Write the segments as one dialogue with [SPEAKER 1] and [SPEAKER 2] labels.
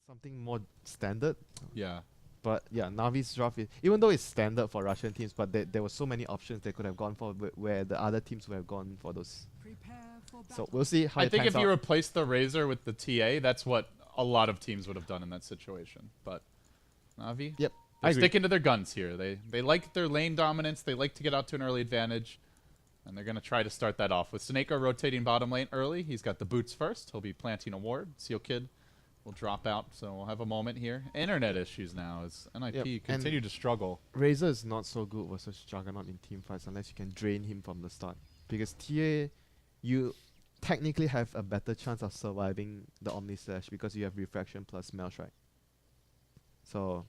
[SPEAKER 1] something more standard.
[SPEAKER 2] Yeah.
[SPEAKER 1] But yeah, Navi's draft is, even though it's standard for Russian teams, but there were so many options they could have gone for where the other teams would have gone for those. So we'll see how
[SPEAKER 2] I
[SPEAKER 1] it
[SPEAKER 2] think
[SPEAKER 1] pans
[SPEAKER 2] if you
[SPEAKER 1] out.
[SPEAKER 2] replace the Razor with the TA, that's what a lot of teams would have done in that situation. But Navi,
[SPEAKER 1] Yep, I
[SPEAKER 2] they're
[SPEAKER 1] agree.
[SPEAKER 2] sticking to their guns here. They like their lane dominance. They like to get out to an early advantage. And they're going to try to start that off. With Seneko rotating bottom lane early, he's got the boots first. He'll be planting a ward. Seal Kid will drop out, so we'll have a moment here. Internet issues now as NIP
[SPEAKER 1] Yep,
[SPEAKER 2] continue to struggle.
[SPEAKER 1] Razor is not so good versus Juggernaut in team fights unless you can drain him from the start. Because TA, you technically have a better chance of surviving the Omni Slash because you have Refraction plus Maelstrike. So,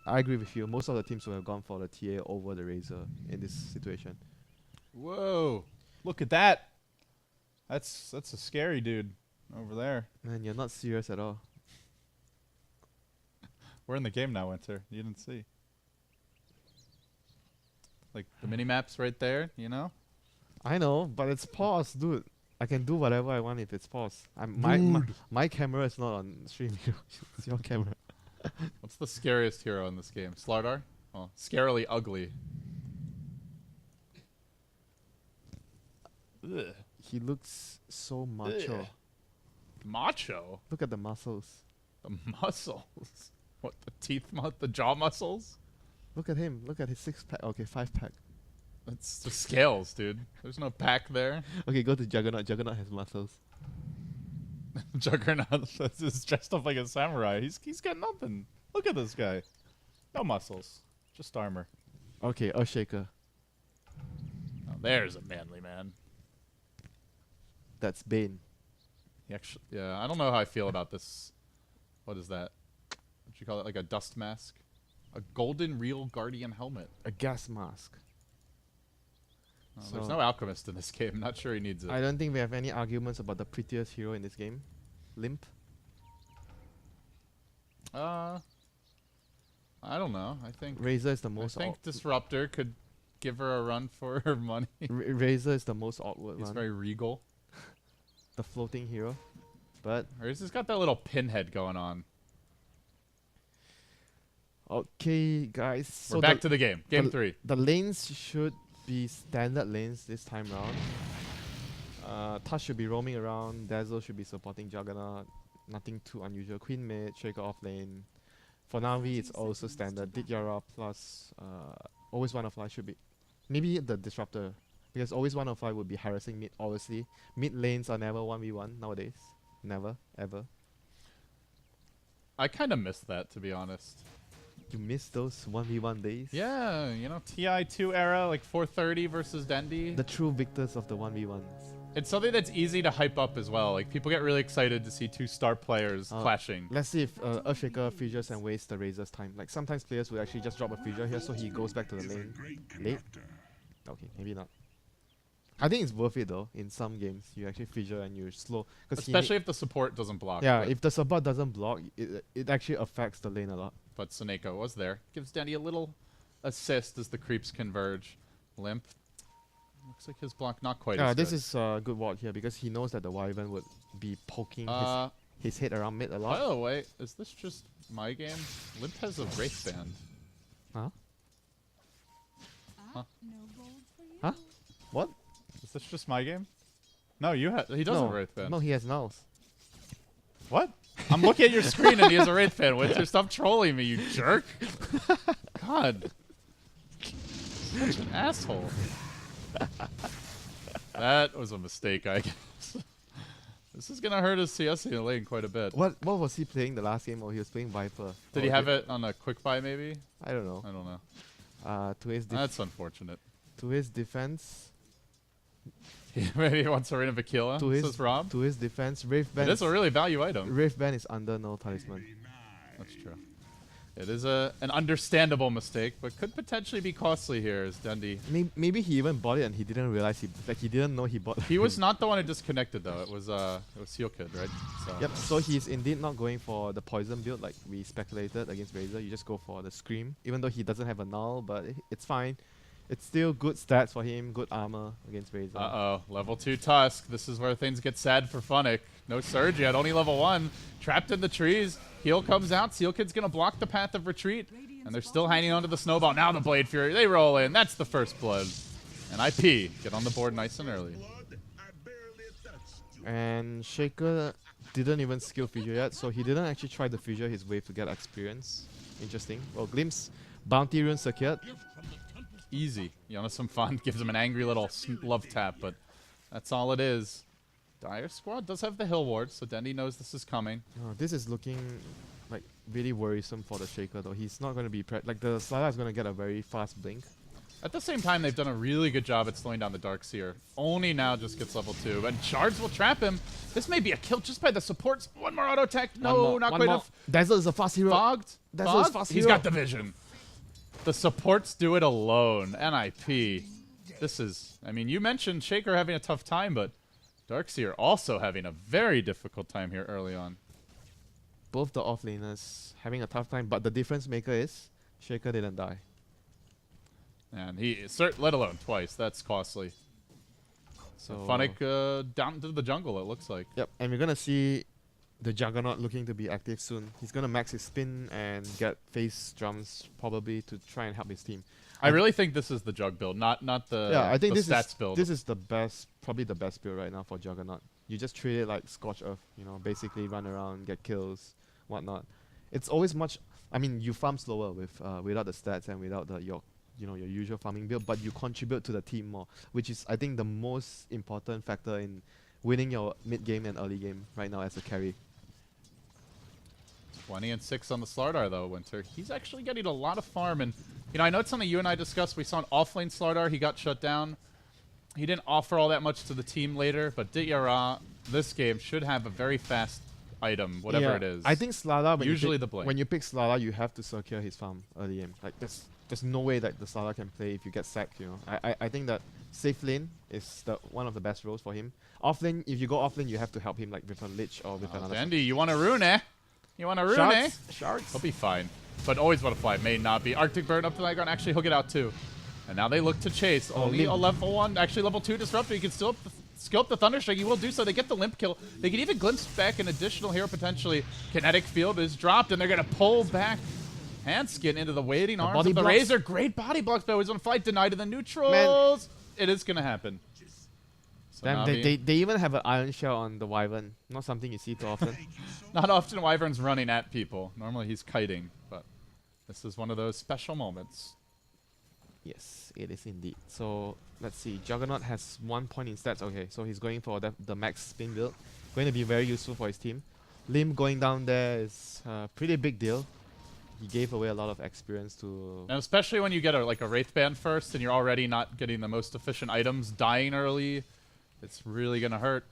[SPEAKER 1] I agree with you. Most of the teams would have gone for the TA over the Razor in this situation.
[SPEAKER 3] Whoa. Look at that. That's a scary dude over there.
[SPEAKER 1] Man, you're not serious at all.
[SPEAKER 3] We're in the game now, Winter. You didn't see.
[SPEAKER 2] Like the mini-maps right there, you know?
[SPEAKER 1] I know, but it's paused, dude. I can do whatever I want if it's paused. My camera is not on stream. It's your camera.
[SPEAKER 2] What's the scariest hero in this game? Slardar? Oh, scarily ugly. Ugh.
[SPEAKER 1] He looks so macho.
[SPEAKER 2] Ugh. Macho?
[SPEAKER 1] Look at the muscles.
[SPEAKER 2] The muscles? What, the teeth, the jaw muscles?
[SPEAKER 1] Look at him. Look at his 6-pack. Okay, 5-pack.
[SPEAKER 2] That's the scales, dude. There's no pack there.
[SPEAKER 1] Okay, go to Juggernaut. Juggernaut has muscles.
[SPEAKER 3] Juggernaut is dressed up like a samurai. He's got nothing. Look at this guy. No muscles. Just armor.
[SPEAKER 1] Okay, Earthshaker.
[SPEAKER 2] Oh, there's a manly man.
[SPEAKER 1] That's Bane.
[SPEAKER 2] He actually, yeah, I don't know how I feel about this. What is that? What you call it? Like a dust mask? A golden real guardian helmet.
[SPEAKER 1] A gas mask.
[SPEAKER 2] Oh,
[SPEAKER 1] So-
[SPEAKER 2] there's no alchemist in this game. Not sure he needs it.
[SPEAKER 1] I don't think we have any arguments about the prettiest hero in this game. Limp.
[SPEAKER 2] I don't know. I think
[SPEAKER 1] Razor is the most.
[SPEAKER 2] I think Disruptor could give her a run for her money.
[SPEAKER 1] Razor is the most awkward
[SPEAKER 2] He's
[SPEAKER 1] one.
[SPEAKER 2] very regal.
[SPEAKER 1] The floating hero. But
[SPEAKER 2] Razor's got that little pinhead going on.
[SPEAKER 1] okay, guys.
[SPEAKER 2] We're back to the game. Game 3.
[SPEAKER 1] The lanes should be standard lanes this time round. Tush should be roaming around. Dazzle should be supporting Juggernaut. Nothing too unusual. Queen mid, Shaker off lane. For Navi, it's also standard. Didyara plus Always One of Fly should be. Maybe the Disruptor. Because Always One of Fly would be harassing mid, obviously. Mid lanes are never 1v1 nowadays. Never, ever.
[SPEAKER 2] I kind of miss that, to be honest.
[SPEAKER 1] You miss those 1v1 days?
[SPEAKER 2] Yeah, you know, TI2 era, like 430 versus Dendi.
[SPEAKER 1] The true victors of the 1v1s.
[SPEAKER 2] It's something that's easy to hype up as well. Like, people get really excited to see two star players clashing.
[SPEAKER 1] Let's see if Earthshaker fissures and wastes the Razor's time. Like sometimes players will actually just drop a fissure here so he goes back to the lane. Late? Okay, maybe not. I think it's worth it though. In some games, you actually fissure and you slow.
[SPEAKER 2] Especially if the support doesn't block.
[SPEAKER 1] Yeah,
[SPEAKER 2] but,
[SPEAKER 1] if the support doesn't block, it actually affects the lane a lot.
[SPEAKER 2] but Seneko was there. Gives Dendi a little assist as the creeps converge. Limp. Looks like his block not quite as
[SPEAKER 1] This
[SPEAKER 2] good.
[SPEAKER 1] is a good ward here because he knows that the Wyvern would be poking his head around mid a lot.
[SPEAKER 2] By the way, is this just my game? Limp has a Wraith Band.
[SPEAKER 1] Huh?
[SPEAKER 2] Huh?
[SPEAKER 1] Huh? What?
[SPEAKER 3] Is this just my game? No, you have.
[SPEAKER 2] He does have a Wraith Band.
[SPEAKER 1] No, he has nulls.
[SPEAKER 3] What?
[SPEAKER 2] I'm looking at your screen and he has a Wraith Band. Winter, stop trolling me, you jerk. God. Such an asshole. That was a mistake, I guess. This is going to hurt his CS in the lane quite a bit.
[SPEAKER 1] What was he playing the last game? Or he was playing Viper?
[SPEAKER 2] Did he have it on a quick buy, maybe?
[SPEAKER 1] I don't know.
[SPEAKER 2] I don't know.
[SPEAKER 1] That's
[SPEAKER 2] That's unfortunate.
[SPEAKER 1] to his defense,
[SPEAKER 2] Maybe he wants Arena Vakila,
[SPEAKER 1] To his-
[SPEAKER 2] says Rob.
[SPEAKER 1] to his defense, Wraith Band.
[SPEAKER 2] It is a really value item.
[SPEAKER 1] Wraith Band is under no talisman.
[SPEAKER 2] That's true. It is an understandable mistake, but could potentially be costly here as Dundee.
[SPEAKER 1] Maybe he even bought it and he didn't realize he didn't know he bought.
[SPEAKER 2] He was not the one who disconnected though. It was Seal Kid, right? So.
[SPEAKER 1] Yep. So he's indeed not going for the poison build like we speculated against Razor. You just go for the scream, even though he doesn't have a null, but it's fine. It's still good stats for him, good armor against Razor.
[SPEAKER 2] Uh-oh, level 2 Tusk. This is where things get sad for Funnick. No surge yet, only level 1. Trapped in the trees. Heal comes out. Seal Kid's going to block the path of retreat. And they're still hanging onto the snowball. Now the Blade Fury. They roll in. That's the first blood. And IP get on the board nice and early.
[SPEAKER 1] And Shaker didn't even skill fissure yet, so he didn't actually try to fissure his wave to get experience. Interesting. Well, Glimpse, Bounty Rune secured.
[SPEAKER 2] Easy. Yana some fun. Gives him an angry little love tap, but that's all it is. Dire Squad does have the Hill Ward, so Dendy knows this is coming.
[SPEAKER 1] This is looking like really worrisome for the Shaker though. He's not going to be like the Slider is going to get a very fast blink.
[SPEAKER 2] At the same time, they've done a really good job at slowing down the Darkseer. Only now just gets level 2. And Shards will trap him. This may be a kill just by the supports. One more auto tech. No, not quite enough.
[SPEAKER 1] Dazzle is a fast hero.
[SPEAKER 2] Fogged?
[SPEAKER 1] Dazzle is fast
[SPEAKER 2] He's
[SPEAKER 1] hero.
[SPEAKER 2] got the vision. The supports do it alone. NIP. This is... I mean, you mentioned Shaker having a tough time, but Darkseer also having a very difficult time here early on.
[SPEAKER 1] Both the offlaners having a tough time, but the difference maker is Shaker didn't die.
[SPEAKER 2] And he, let alone twice, that's costly. So Funnick down to the jungle, it looks like.
[SPEAKER 1] Yep, and we're gonna see the Juggernaut looking to be active soon. He's gonna max his spin and get face drums probably to try and help his team.
[SPEAKER 2] I really think this is the Jug build, not the
[SPEAKER 1] I think
[SPEAKER 2] the
[SPEAKER 1] this
[SPEAKER 2] stats
[SPEAKER 1] is
[SPEAKER 2] build.
[SPEAKER 1] This is the best, probably the best build right now for Juggernaut. You just treat it like Scorch Earth, you know, basically run around, get kills, whatnot. It's always much. I mean, you farm slower with without the stats and without your usual farming build, but you contribute to the team more, which is I think the most important factor in winning your mid game and early game right now as a carry.
[SPEAKER 2] 20 and 6 on the Slardar though, Winter. He's actually getting a lot of farm, and I know it's something you and I discussed. We saw an offlane Slardar, he got shut down. He didn't offer all that much to the team later, but Dityara this game should have a very fast item, whatever it is.
[SPEAKER 1] I think Slardar,
[SPEAKER 2] usually the blink.
[SPEAKER 1] When you pick Slardar, you have to secure his farm early game. Like there's no way that the Slardar can play if you get sacked, you know. I think that safe lane is one of the best roles for him. Off lane, if you go off lane, you have to help him like with a Lich or with another.
[SPEAKER 2] Andy, you want a rune, eh? You want a rune, eh?
[SPEAKER 1] Shards.
[SPEAKER 2] He'll be fine. But always butterfly may not be. Arctic Bird up to the ground. Actually, he'll get out too. And now they look to chase. Only a level 1, actually level 2 disruptor. You can still skill up the Thunderstrike. He will do so. They get the limp kill. They can even glimpse back an additional hero potentially. Kinetic Field is dropped, and they're going to pull back Handskin into the waiting arms of the Razor. Great body blocks, though. He's on flight, denied to the neutrals. Man. It is going to happen. So
[SPEAKER 1] damn, they even have an Iron Shell on the Wyvern. Not something you see too often.
[SPEAKER 2] Not often Wyvern's running at people. Normally he's kiting, but this is one of those special moments.
[SPEAKER 1] Yes, it is indeed. So let's see. Juggernaut has 1 point in stats. Okay, so he's going for the max spin build. Going to be very useful for his team. Lim going down there is a pretty big deal. He gave away a lot of experience to...
[SPEAKER 2] And especially when you get a Wraith Band first and you're already not getting the most efficient items, dying early, it's really going to hurt.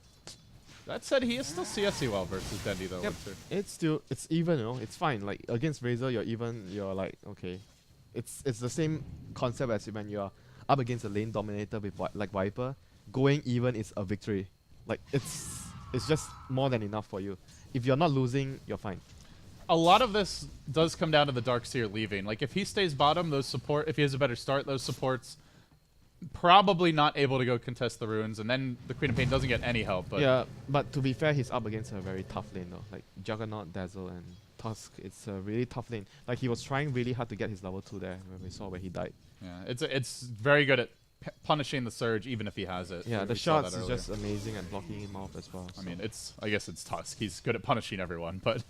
[SPEAKER 2] That said, he is still CSE well versus Dendy though.
[SPEAKER 1] Yep. It's even, you know, it's fine. Like against Razor, you're even, you're like, okay. It's the same concept as when you're up against a lane dominator with like Viper. Going even is a victory. Like it's just more than enough for you. If you're not losing, you're fine.
[SPEAKER 2] A lot of this does come down to the Darkseer leaving. Like if he stays bottom, if he has a better start, those supports probably not able to go contest the runes, and then the Queen of Pain doesn't get any help. But
[SPEAKER 1] yeah, but to be fair, he's up against a very tough lane though. Like Juggernaut, Dazzle, and Tusk. It's a really tough lane. Like he was trying really hard to get his level 2 there when we saw where he died.
[SPEAKER 2] Yeah, it's very good at punishing the Surge even if he has it.
[SPEAKER 1] Yeah, the shots is just amazing at blocking him off as well.
[SPEAKER 2] I mean, I guess it's Tusk. He's good at punishing everyone, but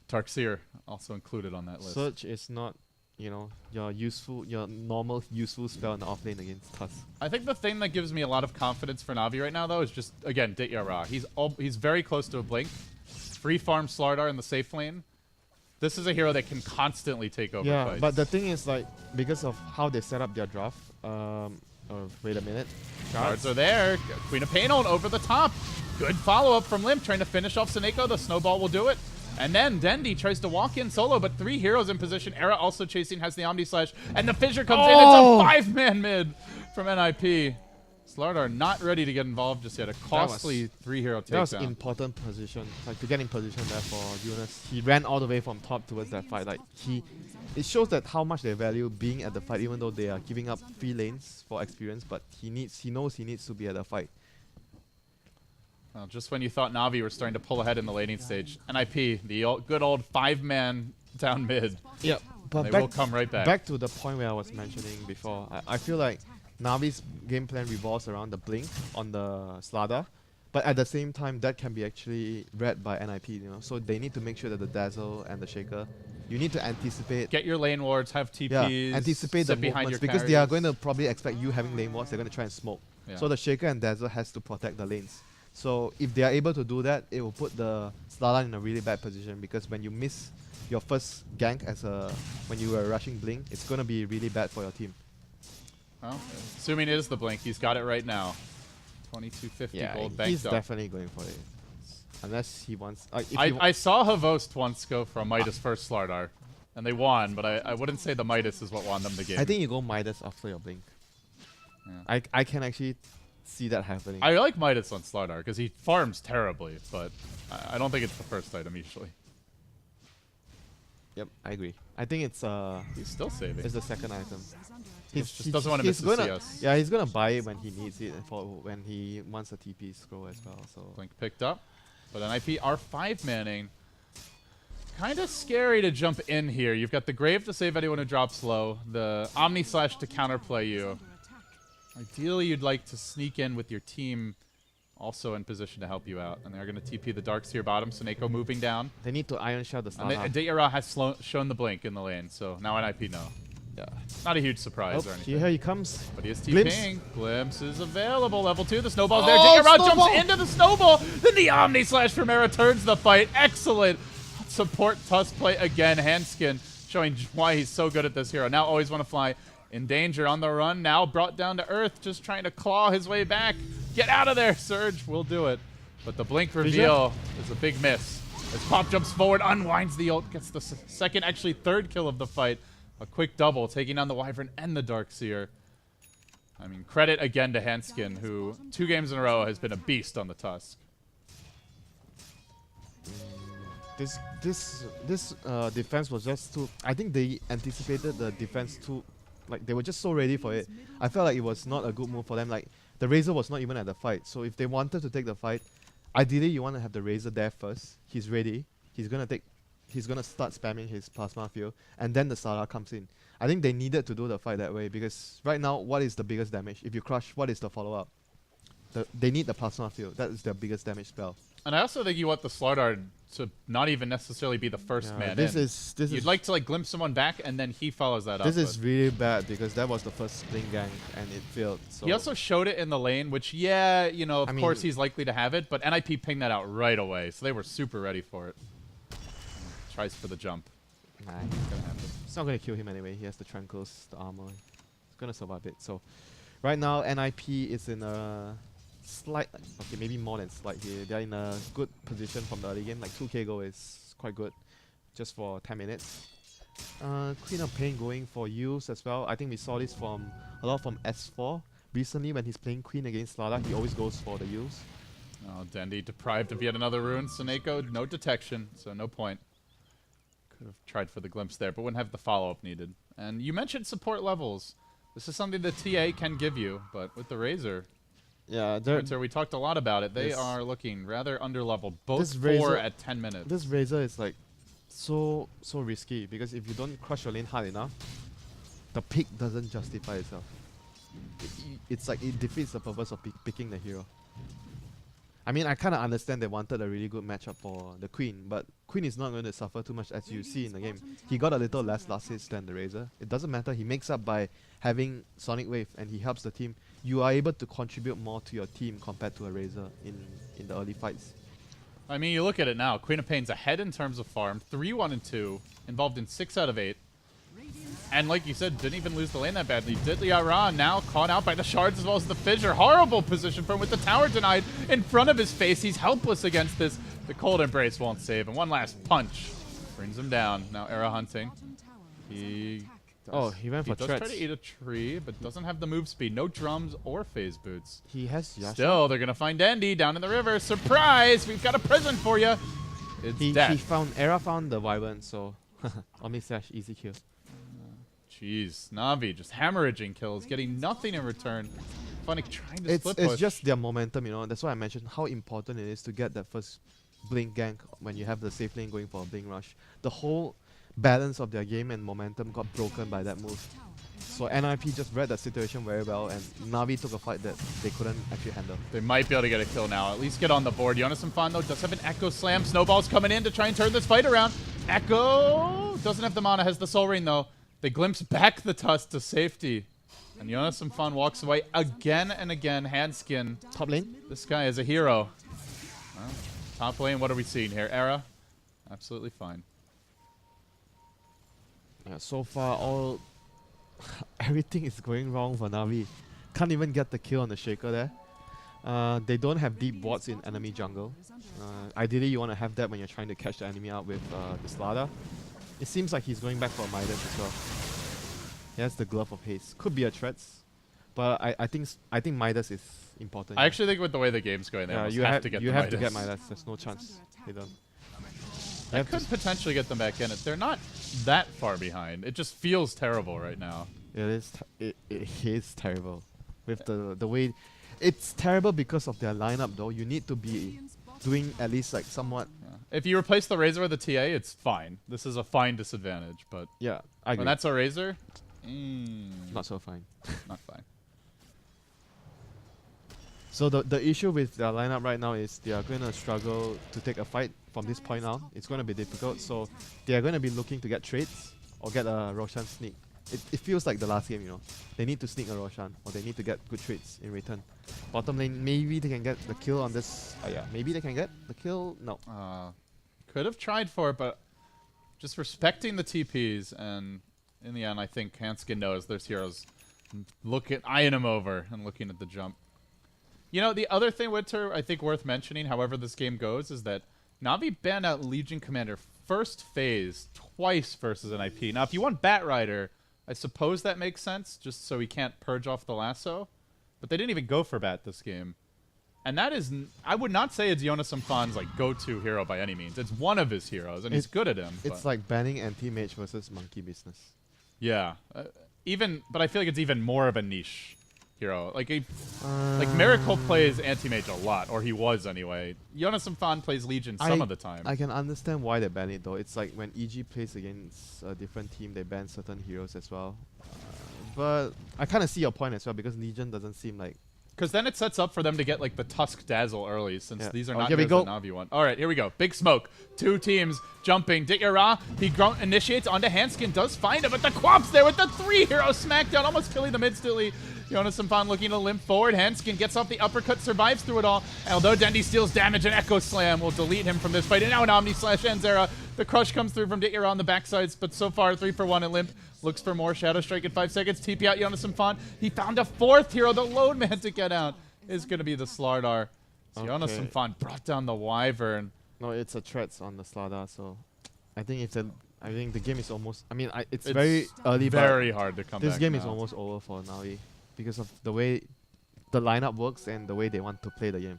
[SPEAKER 2] Darkseer also included on that list.
[SPEAKER 1] Surge is not, you know, your normal useful spell in the off lane against Tusk.
[SPEAKER 2] I think the thing that gives me a lot of confidence for Navi right now, though, is just, again, Dityara. He's very close to a blink. Free farm Slardar in the safe lane. This is a hero that can constantly take over fights.
[SPEAKER 1] But the thing is, like, because of how they set up their draft, wait a minute.
[SPEAKER 2] Cards are there. Queen of Pain on over the top. Good follow-up from Limp, trying to finish off Seneko. The snowball will do it. And then Dendy tries to walk in solo, but 3 heroes in position. Era also chasing, has the Omni Slash, and the Fissure comes in. It's a 5-man mid from NIP. Slardar not ready to get involved just yet. A costly 3-hero takedown.
[SPEAKER 1] That was important position, like to get in position there for Eunice. He ran all the way from top towards that fight. Like it shows that how much they value being at the fight, even though they are giving up 3 lanes for experience. But he knows he needs to be at the fight.
[SPEAKER 2] Well, just when you thought Na'Vi were starting to pull ahead in the laning stage, NIP, the good old 5-man down mid.
[SPEAKER 1] Yeah, but
[SPEAKER 2] They
[SPEAKER 1] back,
[SPEAKER 2] will come right back.
[SPEAKER 1] back to the point where I was mentioning before. I feel like Navi's game plan revolves around the blink on the Slada, but at the same time that can be actually read by NIP. So they need to make sure that the Dazzle and the Shaker, you need to anticipate.
[SPEAKER 2] Get your lane wards, have TPs,
[SPEAKER 1] Anticipate the
[SPEAKER 2] sit behind
[SPEAKER 1] movements
[SPEAKER 2] your
[SPEAKER 1] because they are
[SPEAKER 2] carries.
[SPEAKER 1] going to probably expect you having lane wards. They're going to try and smoke.
[SPEAKER 2] Yeah.
[SPEAKER 1] So the Shaker and Dazzle has to protect the lanes. So if they are able to do that, it will put the Slada in a really bad position because when you miss your first gank when you were rushing blink, it's going to be really bad for your team.
[SPEAKER 2] Well, assuming it is the blink, he's got it right now. 2250 gold banked
[SPEAKER 1] he's
[SPEAKER 2] up.
[SPEAKER 1] definitely going for it. Unless he wants.
[SPEAKER 2] I saw Havost once go from Midas first Slardar, and they won, but I wouldn't say the Midas is what won them the game.
[SPEAKER 1] I think you go Midas after your blink.
[SPEAKER 2] Yeah.
[SPEAKER 1] I can actually see that happening.
[SPEAKER 2] I like Midas on Slardar because he farms terribly, but I don't think it's the first item usually.
[SPEAKER 1] Yep, I agree. I think it's
[SPEAKER 2] He's still saving.
[SPEAKER 1] the second item.
[SPEAKER 2] Just doesn't want to miss the CS.
[SPEAKER 1] Yeah, he's gonna buy it when he needs it and for when he wants a TP scroll as well. So
[SPEAKER 2] Blink picked up, but NIP are 5-manning. Kind of scary to jump in here. You've got the Grave to save anyone who drops low, the Omni Slash to counterplay you. Ideally, you'd like to sneak in with your team also in position to help you out. And they're going to TP the Darks to your bottom. Soneko moving down.
[SPEAKER 1] they need to Iron Shell the
[SPEAKER 2] And
[SPEAKER 1] Slada.
[SPEAKER 2] Dayara has shown the blink in the lane, so now NIP know.
[SPEAKER 1] Yeah.
[SPEAKER 2] Not a huge surprise or anything.
[SPEAKER 1] Here he comes.
[SPEAKER 2] But he is
[SPEAKER 1] Glimpse.
[SPEAKER 2] TPing. Glimpse is available. Level 2. The snowball's there.
[SPEAKER 1] Oh,
[SPEAKER 2] Dayara
[SPEAKER 1] snowball!
[SPEAKER 2] jumps into the snowball. Then the Omni Slash from Era turns the fight. Excellent support Tusk play again. Handskin showing why he's so good at this hero. Now always want to fly. In danger on the run. Now brought down to earth. Just trying to claw his way back. Get out of there, Surge. We'll do it. But the blink reveal is a big miss. As Pop jumps forward, unwinds the ult, gets the second, actually third kill of the fight. A quick double, taking on the Wyvern and the Darkseer. I mean, credit again to Hanskin, who 2 games in a row has been a beast on the Tusk.
[SPEAKER 1] This defense was just too. I think they anticipated the defense too. Like they were just so ready for it. I felt like it was not a good move for them. Like the Razor was not even at the fight. So if they wanted to take the fight, ideally you want to have the Razor there first. He's ready. He's gonna start spamming his plasma field, and then the Sara comes in. I think they needed to do the fight that way because right now, what is the biggest damage? If you crush, what is the follow-up? They need the plasma field. That is their biggest damage spell.
[SPEAKER 2] And I also think you want the Slardar to not even necessarily be the first man in. You'd like to glimpse someone back, and then he follows that up.
[SPEAKER 1] This is really bad because that was the first blink gang, and it failed. So
[SPEAKER 2] he also showed it in the lane, which, of course he's likely to have it, but NIP pinged that out right away, so they were super ready for it. Tries for the jump.
[SPEAKER 1] Nah,
[SPEAKER 2] Gonna happen.
[SPEAKER 1] it's not going to kill him anyway. He has the Tranquils, the armor. He's going to survive it. So right now, NIP is in a slight, okay, maybe more than slight here. They're in a good position from the early game. Like 2k goal is quite good just for 10 minutes. Queen of Pain going for use as well. I think we saw this a lot from S4. Recently, when he's playing Queen against Slada, he always goes for the use.
[SPEAKER 2] Oh, Dandy deprived of yet another rune. Soneko, no detection, so no point. Could have tried for the glimpse there, but wouldn't have the follow-up needed. And you mentioned support levels. This is something the TA can give you, but with the Razor,
[SPEAKER 1] Yeah,
[SPEAKER 2] we talked a lot about it. They are looking rather under-leveled. Both
[SPEAKER 1] this
[SPEAKER 2] 4
[SPEAKER 1] Razor-
[SPEAKER 2] at 10 minutes.
[SPEAKER 1] this Razor is like so risky because if you don't crush your lane hard enough, the pick doesn't justify itself. It's like it defeats the purpose of picking the hero. I mean, I kind of understand they wanted a really good matchup for the Queen, but Queen is not going to suffer too much as you see in the game. He got a little less last hits than the Razor. It doesn't matter. He makes up by having Sonic Wave and he helps the team. You are able to contribute more to your team compared to a Razor in the early fights.
[SPEAKER 2] I mean, you look at it now. Queen of Pain's ahead in terms of farm. 3-1-2. Involved in 6 out of 8. And like you said, didn't even lose the lane that badly. Diddly now caught out by the shards as well as the fissure. Horrible position for him with the tower denied in front of his face. He's helpless against this. The cold embrace won't save. And one last punch brings him down. Now Era hunting. He
[SPEAKER 1] went for
[SPEAKER 2] does
[SPEAKER 1] threats.
[SPEAKER 2] try to eat a tree, but doesn't have the move speed. No drums or phase boots.
[SPEAKER 1] He has Yasha.
[SPEAKER 2] Still, they're going to find Dandy down in the river. Surprise! We've got a present for you. It's death.
[SPEAKER 1] Era found the Wyvern, so Omni Slash easy kill.
[SPEAKER 2] Jeez, Na'Vi just hemorrhaging kills, getting nothing in return. Funny trying to split push.
[SPEAKER 1] It's just their momentum, you know. That's why I mentioned how important it is to get that first blink gank when you have the safe lane going for a blink rush. The whole balance of their game and momentum got broken by that move. So NIP just read the situation very well, and Na'Vi took a fight that they couldn't actually handle.
[SPEAKER 2] They might be able to get a kill now. At least get on the board. Jonas Fan, though, does have an Echo Slam. Snowball's coming in to try and turn this fight around. Echo doesn't have the mana, has the Soul Ring, though. They glimpse back the Tusk to safety. And Jonas Fan walks away again and again. Handskin.
[SPEAKER 1] Top lane?
[SPEAKER 2] This guy is a hero. Well, top lane, what are we seeing here? Era? Absolutely fine.
[SPEAKER 1] Yeah, so far, everything is going wrong for Na'Vi. Can't even get the kill on the Shaker there. They don't have deep wards in enemy jungle. Ideally, you want to have that when you're trying to catch the enemy out with the Slada. It seems like he's going back for Midas as well. He has the Glove of Haste. Could be a threats, but I think Midas is important.
[SPEAKER 2] I actually think with the way the game's going, they almost have to get the
[SPEAKER 1] Midas. To get Midas. There's no chance they don't.
[SPEAKER 2] I could potentially get them back in it. They're not that far behind. It just feels terrible right now.
[SPEAKER 1] It is terrible. With the way, it's terrible because of their lineup though. You need to be doing at least like somewhat.
[SPEAKER 2] Yeah. If you replace the Razor with the TA, it's fine. This is a fine disadvantage, but
[SPEAKER 1] yeah, I agree.
[SPEAKER 2] When that's a Razor,
[SPEAKER 1] not so fine.
[SPEAKER 2] Not fine.
[SPEAKER 1] So the issue with their lineup right now is they are going to struggle to take a fight from this point on. It's going to be difficult. So they are going to be looking to get trades or get a Roshan sneak. It feels like the last game, you know. They need to sneak a Roshan or they need to get good trades in return. Bottom lane, maybe they can get the kill on this. Yeah, maybe they can get the kill. No.
[SPEAKER 2] Could have tried for it, but just respecting the TPs, and in the end, I think Hanskin knows there's heroes eyeing him over and looking at the jump. You know, the other thing, Winter, I think worth mentioning, however this game goes, is that Na'Vi banned out Legion Commander first phase twice versus an IP. Now, if you want Bat Rider, I suppose that makes sense, just so he can't purge off the lasso. But they didn't even go for Bat this game. And that is, I would not say it's Jonas Fan's like go-to hero by any means. It's one of his heroes, and he's good at him.
[SPEAKER 1] It's like banning anti-mage versus monkey business.
[SPEAKER 2] Yeah. But I feel like it's even more of a niche hero. Like Miracle plays anti-mage a lot, or he was anyway. Jonas Fan plays Legion some of the time.
[SPEAKER 1] I can understand why they ban it though. It's like when EG plays against a different team, they ban certain heroes as well. But I kind of see your point as well, because Legion doesn't seem like...
[SPEAKER 2] Because then it sets up for them to get like the Tusk Dazzle early, since these are not
[SPEAKER 1] here we
[SPEAKER 2] heroes
[SPEAKER 1] go.
[SPEAKER 2] that Na'Vi want. All right, here we go. Big smoke. Two teams jumping. Dikira, he initiates onto Hanskin, does find him, but the Quap's there with the 3-hero smackdown, almost killing them instantly. Jonas Fan looking to limp forward. Hanskin gets off the uppercut, survives through it all. And although Dendi steals damage, an Echo Slam will delete him from this fight. And now an Omni/Enzera. The crush comes through from Dikira on the backsides, but so far 3 for 1, and Limp looks for more. Shadow Strike in 5 seconds. TP out Jonas Fan. He found a 4th hero, the lone man to get out is going to be the Slardar. So Jonas Fan brought down the Wyvern.
[SPEAKER 1] No, it's a threats on the Slada, so I think I think the game is almost... I mean, it's very early,
[SPEAKER 2] very hard to come back.
[SPEAKER 1] This game is almost over for Na'Vi because of the way the lineup works and the way they want to play the game.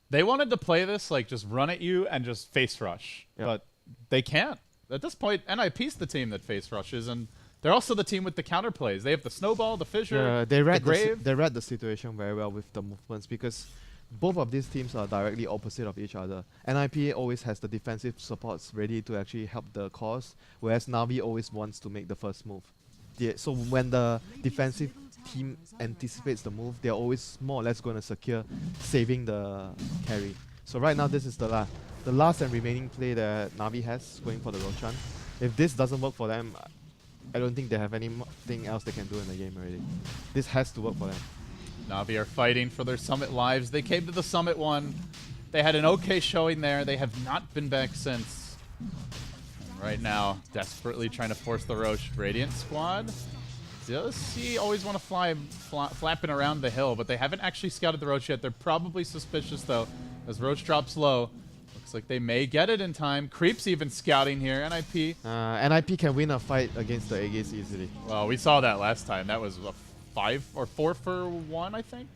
[SPEAKER 2] They wanted to play this like just run at you and just face rush, but they can't. At this point, NIP's the team that face rushes, and they're also the team with the counterplays. They have the Snowball, the Fissure,
[SPEAKER 1] they read
[SPEAKER 2] the Grave.
[SPEAKER 1] They read the situation very well with the movements, because both of these teams are directly opposite of each other. NIP always has the defensive supports ready to actually help the cause, whereas Na'Vi always wants to make the first move. So when the defensive team anticipates the move, they're always more or less going to secure saving the carry. So right now, this is the last and remaining play that Na'Vi has going for the Roshan. If this doesn't work for them, I don't think they have anything else they can do in the game already. This has to work for them.
[SPEAKER 2] Na'Vi are fighting for their Summit lives. They came to the Summit one. They had an okay showing there. They have not been back since. And right now, desperately trying to force the Roche Radiant squad. Does he always want to flapping around the hill, but they haven't actually scouted the Roche yet. They're probably suspicious, though, as Roche drops low. Looks like they may get it in time. Creep's even scouting here. NIP.
[SPEAKER 1] NIP can win a fight against the Aegis easily.
[SPEAKER 2] Well, we saw that last time. That was a 5 or 4 for 1, I think.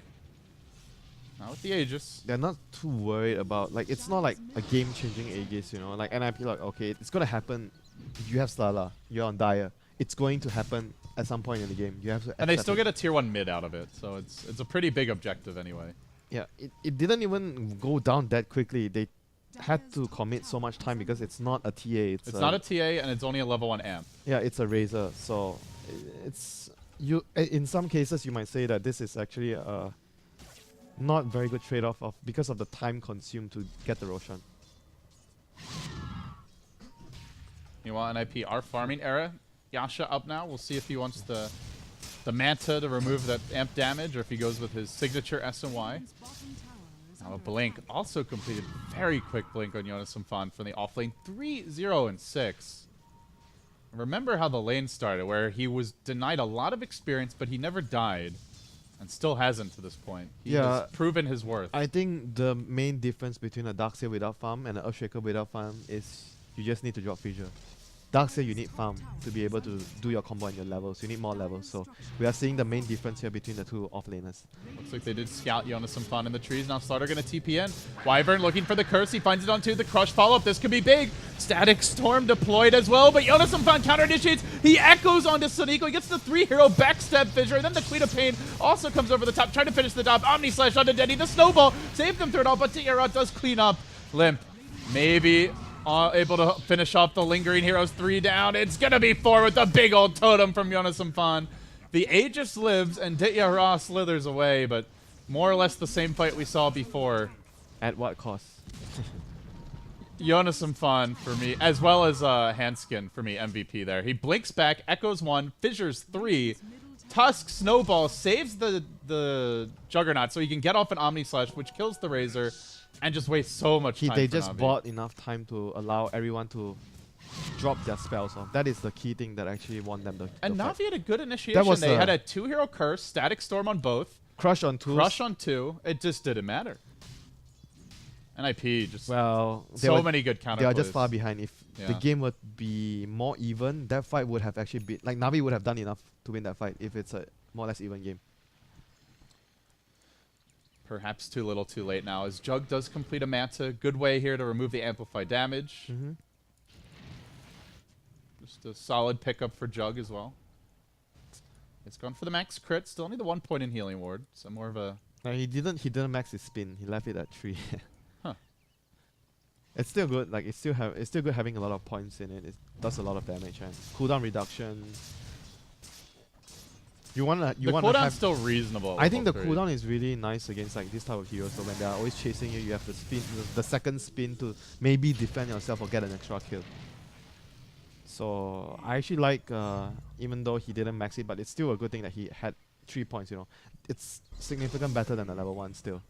[SPEAKER 2] Not with the Aegis.
[SPEAKER 1] They're not too worried about, like, it's not like a game-changing Aegis, you know. Like, NIP, like, okay, it's gonna happen. You have Slala, you're on Dire. It's going to happen at some point in the game. You have to
[SPEAKER 2] And they
[SPEAKER 1] accept
[SPEAKER 2] still
[SPEAKER 1] it.
[SPEAKER 2] get a tier 1 mid out of it, so it's a pretty big objective anyway.
[SPEAKER 1] Yeah, it didn't even go down that quickly. They had to commit so much time because it's not a TA.
[SPEAKER 2] It's not a TA, and it's only a level 1 amp.
[SPEAKER 1] Yeah, it's a razor. So it's in some cases you might say that this is actually a not very good trade-off because of the time consumed to get the Roshan.
[SPEAKER 2] Meanwhile, NIP are farming era. Yasha up now. We'll see if he wants the Manta to remove that amp damage, or if he goes with his signature S and Y. Now a blink also completed. Very quick blink on Jonas Fan from the offlane. 3-0 and 6. Remember how the lane started, where he was denied a lot of experience, but he never died, and still hasn't to this point. He has proven his worth.
[SPEAKER 1] I think the main difference between a Darkseer without farm and an Earthshaker without farm is you just need to drop Fissure. Darkseer, you need farm to be able to do your combo and your levels. You need more levels. So we are seeing the main difference here between the two offlaners.
[SPEAKER 2] Looks like they did scout Jonas Fan in the trees. Now Starter going to TP in. Wyvern looking for the curse. He finds it on 2. The crush follow-up. This could be big. Static Storm deployed as well, but Jonas Fan counter-initiates. He echoes onto Soniko. He gets the 3-hero backstep Fissure. And then the Queen of Pain also comes over the top, trying to finish the job. Omni Slash onto Denny. The snowball saved them through it all, but Tiara does clean up. Limp. Maybe able to finish off the lingering heroes. 3 down. It's gonna be 4 with the big old totem from Jonas Fan. The Aegis lives and Ditya Ra slithers away, but more or less the same fight we saw before.
[SPEAKER 1] At what cost?
[SPEAKER 2] Jonas Fan for me, as well as Handskin for me, MVP there. He blinks back, echoes 1, fissures 3. Tusk Snowball saves the Juggernaut so he can get off an Omni Slash, which kills the Razor. And just waste so much time.
[SPEAKER 1] They
[SPEAKER 2] for
[SPEAKER 1] just
[SPEAKER 2] Navi.
[SPEAKER 1] bought enough time to allow everyone to drop their spells off. That is the key thing that actually won them the
[SPEAKER 2] And
[SPEAKER 1] fight.
[SPEAKER 2] Navi had a good initiation. They had a 2-hero curse, Static Storm on both,
[SPEAKER 1] Crush on 2.
[SPEAKER 2] Crush on 2. It just didn't matter. NIP just
[SPEAKER 1] so
[SPEAKER 2] many good counter
[SPEAKER 1] They are
[SPEAKER 2] plays.
[SPEAKER 1] just far behind. If the game would be more even, that fight would have actually been like Navi would have done enough to win that fight if it's a more or less even game.
[SPEAKER 2] Perhaps too little too late now, as Jug does complete a Manta. Good way here to remove the amplified damage. Just a solid pickup for Jug as well. It's gone for the max crit. Still only the 1 point in healing ward. So more of a...
[SPEAKER 1] He didn't max his spin. He left it at 3.
[SPEAKER 2] Huh.
[SPEAKER 1] It's still good. Like it's still good having a lot of points in it. It does a lot of damage and cooldown reduction. The
[SPEAKER 2] cooldown's still reasonable.
[SPEAKER 1] I think the
[SPEAKER 2] level 3.
[SPEAKER 1] cooldown is really nice against like this type of heroes. So when they are always chasing you, you have to spin the second spin to maybe defend yourself or get an extra kill. So I actually like, even though he didn't max it, but it's still a good thing that he had 3 points. You know, it's significant better than the level 1 still.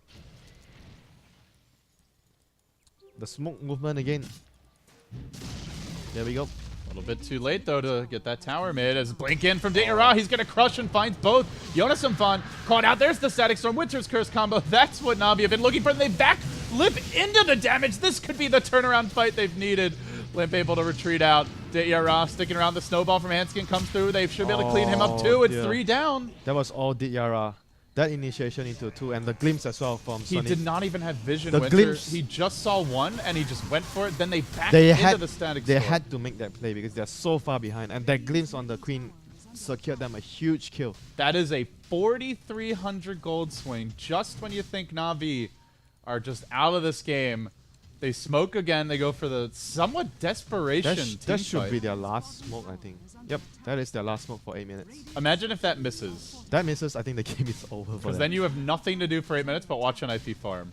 [SPEAKER 1] The smoke movement again. There we go.
[SPEAKER 2] A little bit too late, though, to get that tower mid. As blink in from Ra, he's going to crush and finds both. Jonas Fan caught out. There's the Static Storm, Winter's Curse combo. That's what Navi have been looking for. They back Limp into the damage. This could be the turnaround fight they've needed. Limp able to retreat out. Ra sticking around. The snowball from Hanskin comes through. They should be able to clean him up, too. It's 3 down.
[SPEAKER 1] That was all Dityara. That initiation into 2 and the glimpse as well from
[SPEAKER 2] He
[SPEAKER 1] Sonic.
[SPEAKER 2] did not even have vision.
[SPEAKER 1] The
[SPEAKER 2] Winter.
[SPEAKER 1] glimpse.
[SPEAKER 2] He just saw 1 and he just went for it. Then they backed into the Static
[SPEAKER 1] They
[SPEAKER 2] Storm.
[SPEAKER 1] had to make that play because they're so far behind. And that glimpse on the Queen secured them a huge kill.
[SPEAKER 2] That is a 4,300 gold swing just when you think Navi are just out of this game. They smoke again. They go for the somewhat desperation team
[SPEAKER 1] That should
[SPEAKER 2] fight.
[SPEAKER 1] be their last smoke, I think. Yep, that is their last smoke for 8 minutes.
[SPEAKER 2] Imagine if that misses.
[SPEAKER 1] That misses, I think the game is over for
[SPEAKER 2] Because
[SPEAKER 1] them.
[SPEAKER 2] then you have nothing to do for 8 minutes but watch an IP farm.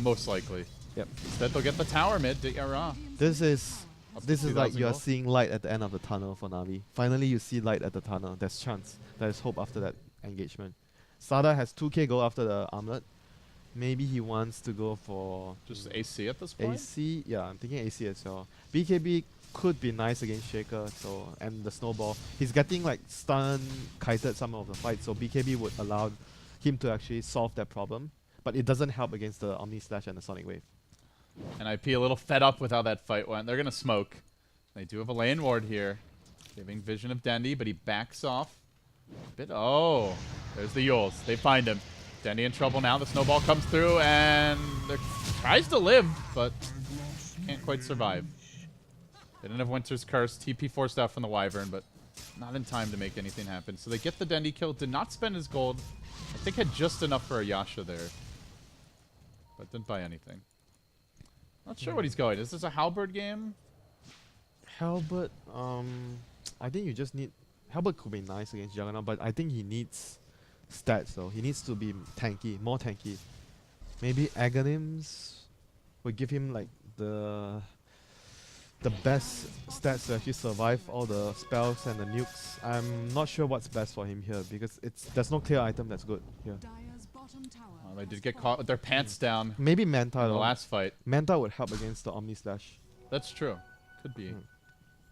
[SPEAKER 2] Most likely.
[SPEAKER 1] Yep.
[SPEAKER 2] Instead, they'll get the tower mid. Ra.
[SPEAKER 1] This is
[SPEAKER 2] Up to
[SPEAKER 1] like
[SPEAKER 2] 2,000
[SPEAKER 1] you are
[SPEAKER 2] gold.
[SPEAKER 1] seeing light at the end of the tunnel for Navi. Finally, you see light at the tunnel. There's chance. There is hope after that engagement. Sada has 2k gold after the armlet. Maybe he wants to go for
[SPEAKER 2] Just AC at this point?
[SPEAKER 1] AC. Yeah, I'm thinking AC as well. BKB could be nice against Shaker, so and the snowball. He's getting like stun kitered some of the fights, so BKB would allow him to actually solve that problem. But it doesn't help against the Omni Slash and the Sonic Wave.
[SPEAKER 2] And IP a little fed up with how that fight went. They're going to smoke. They do have a lane ward here. Giving vision of Dendy, but he backs off. Oh, there's the Yules. They find him. Dendy in trouble now. The snowball comes through and tries to live, but can't quite survive. They didn't have Winter's Curse. TP forced out from the Wyvern, but Not in time to make anything happen. So they get the Dendi kill. Did not spend his gold. I think had just enough for a Yasha there. But didn't buy anything. Not sure what he's going. Is this a Halberd game?
[SPEAKER 1] Halberd, I think you just need... Halberd could be nice against Juggernaut, but I think he needs stats though. He needs to be tanky, more tanky. Maybe Aghanims would give him like the best stats to actually survive all the spells and the nukes. I'm not sure what's best for him here because there's no clear item that's good here.
[SPEAKER 2] They did get caught with their pants down
[SPEAKER 1] Maybe Manta
[SPEAKER 2] in the
[SPEAKER 1] though.
[SPEAKER 2] last fight.
[SPEAKER 1] Manta would help against the Omni Slash.
[SPEAKER 2] That's true. Could be.
[SPEAKER 1] Mm.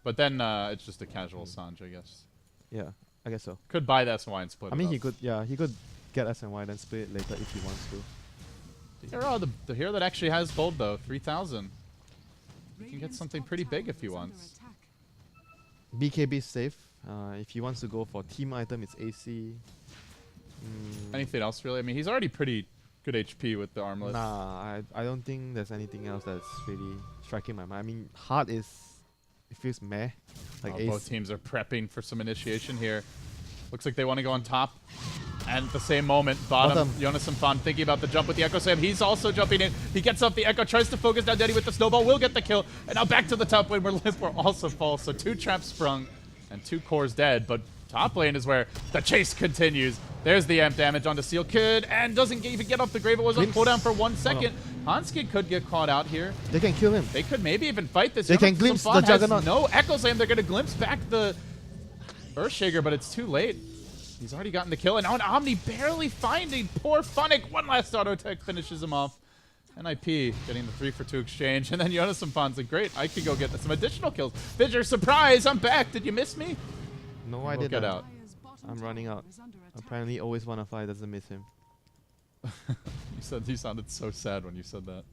[SPEAKER 2] But then it's just a casual Sanj, I guess.
[SPEAKER 1] Yeah, I guess so.
[SPEAKER 2] Could buy the SY and split
[SPEAKER 1] I
[SPEAKER 2] it
[SPEAKER 1] mean,
[SPEAKER 2] up.
[SPEAKER 1] he could get SNY then split it later if he wants to.
[SPEAKER 2] The hero that actually has gold though, 3,000. He can get something pretty big if he wants.
[SPEAKER 1] BKB is safe. If he wants to go for team item, it's AC.
[SPEAKER 2] Anything else really? I mean, he's already pretty good HP with the armlet.
[SPEAKER 1] Nah, I don't think there's anything else that's really striking my mind. I mean, Heart is... It feels meh. Like Ace.
[SPEAKER 2] Both teams are prepping for some initiation here. Looks like they want to go on top. And at the same moment, bottom. Jonas and Fan thinking about the jump with the Echo Slam. He's also jumping in. He gets up the Echo, tries to focus down Denny with the snowball, will get the kill. And now back to the top lane where Liv will also fall. So 2 traps sprung and 2 cores dead. But top lane is where the chase continues. There's the amp damage onto Seal Kid and doesn't even get off the grave. It was on cooldown for 1 second. Hanskid could get caught out here.
[SPEAKER 1] They can kill him.
[SPEAKER 2] They could maybe even fight this.
[SPEAKER 1] They can glimpse the Juggernaut.
[SPEAKER 2] No Echo Slam. They're going to glimpse back the Earthshaker, but it's too late. He's already gotten the kill, and now an Omni barely finding poor Funnick. One last auto tech finishes him off. NIP getting the 3-for-2 exchange, and then Jonas and Fan's like, great, I could go get some additional kills. Fidger, surprise, I'm back. Did you miss me?
[SPEAKER 1] No, I
[SPEAKER 2] We'll
[SPEAKER 1] didn't.
[SPEAKER 2] get out.
[SPEAKER 1] I'm running out. Apparently, always wanna fly doesn't miss him.
[SPEAKER 2] You sounded so sad when you said that.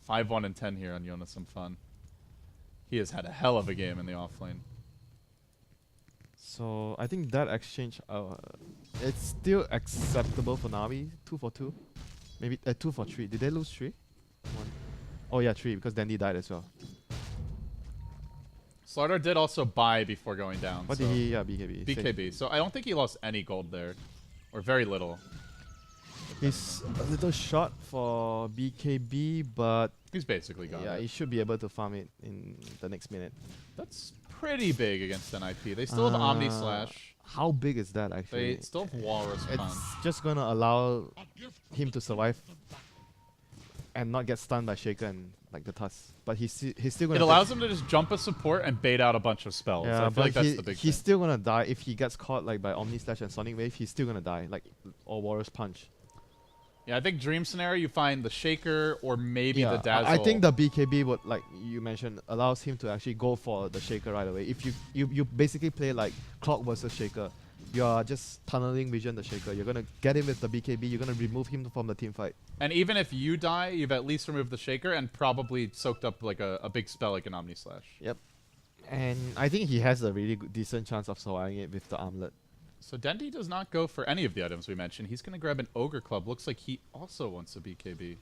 [SPEAKER 2] 5-1 and 10 here on Jonas and Fan. He has had a hell of a game in the offlane.
[SPEAKER 1] So I think that exchange, it's still acceptable for Navi. 2 for 2, maybe 2 for 3. Did they lose 3? 1. Oh yeah, 3 because Dandy died as well.
[SPEAKER 2] Slardar did also buy before going down.
[SPEAKER 1] What
[SPEAKER 2] so
[SPEAKER 1] did he? Yeah, BKB.
[SPEAKER 2] BKB. So I don't think he lost any gold there, or very little.
[SPEAKER 1] He's a little short for BKB, but
[SPEAKER 2] He's basically gone.
[SPEAKER 1] yeah, he should be able to farm it in the next minute.
[SPEAKER 2] That's pretty big against NIP. They still have Omni Slash.
[SPEAKER 1] How big is that actually?
[SPEAKER 2] They still have Walrus Punch.
[SPEAKER 1] It's just gonna allow him to survive and not get stunned by Shaker and like the Tusk. But he's still gonna.
[SPEAKER 2] It allows him to just jump a support and bait out a bunch of spells.
[SPEAKER 1] Yeah,
[SPEAKER 2] I feel like that's the big
[SPEAKER 1] he's
[SPEAKER 2] thing.
[SPEAKER 1] still gonna die if he gets caught like by Omni Slash and Sonic Wave. He's still gonna die, like or Warrior's Punch.
[SPEAKER 2] Yeah, I think Dream Scenario, you find the Shaker or maybe the Dazzle.
[SPEAKER 1] I think the BKB would, like you mentioned, allows him to actually go for the Shaker right away. If you basically play like Clock versus Shaker, you are just tunneling vision the Shaker. You're gonna get him with the BKB. You're gonna remove him from the team fight.
[SPEAKER 2] And even if you die, you've at least removed the Shaker and probably soaked up like a big spell like an Omni Slash.
[SPEAKER 1] Yep. And I think he has a really decent chance of surviving it with the armlet.
[SPEAKER 2] So Dendi does not go for any of the items we mentioned. He's going to grab an Ogre Club. Looks like he also wants a BKB.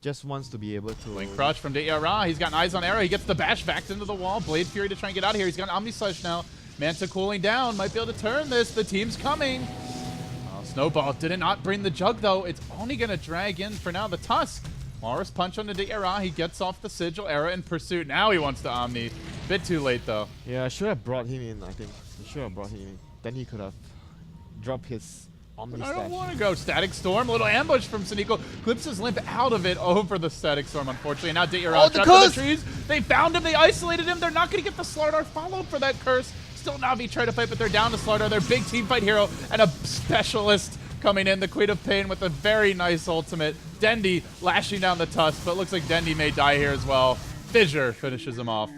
[SPEAKER 1] Just wants to be able to...
[SPEAKER 2] Blink Crush from De'Ara. He's got eyes on arrow. He gets the bash back into the wall. Blade Fury to try and get out of here. He's got an Omni Slash now. Manta cooling down. Might be able to turn this. The team's coming. Oh, Snowball did not bring the jug, though. It's only going to drag in for now the Tusk. Walrus Punch on the De'Ara. He gets off the Sigil. Era in pursuit. Now he wants to Omni. Bit too late, though.
[SPEAKER 1] Yeah, I should have brought him in, I think. I should have brought him in. Then he could have dropped his Omni
[SPEAKER 2] I don't
[SPEAKER 1] Slash.
[SPEAKER 2] want to go. Static Storm. A little ambush from Sneeko. Clips his limp out of it over the Static Storm, unfortunately. Now De'Ara trapped in the trees. They found him. They isolated him. They're not going to get the Slardar follow for that curse. Still Na'Vi try to fight, but they're down to Slardar. Their big team fight hero and a specialist coming in. The Queen of Pain with a very nice ultimate. Dendi lashing down the Tusk, but it looks like Dendi may die here as well. Fissure finishes him off.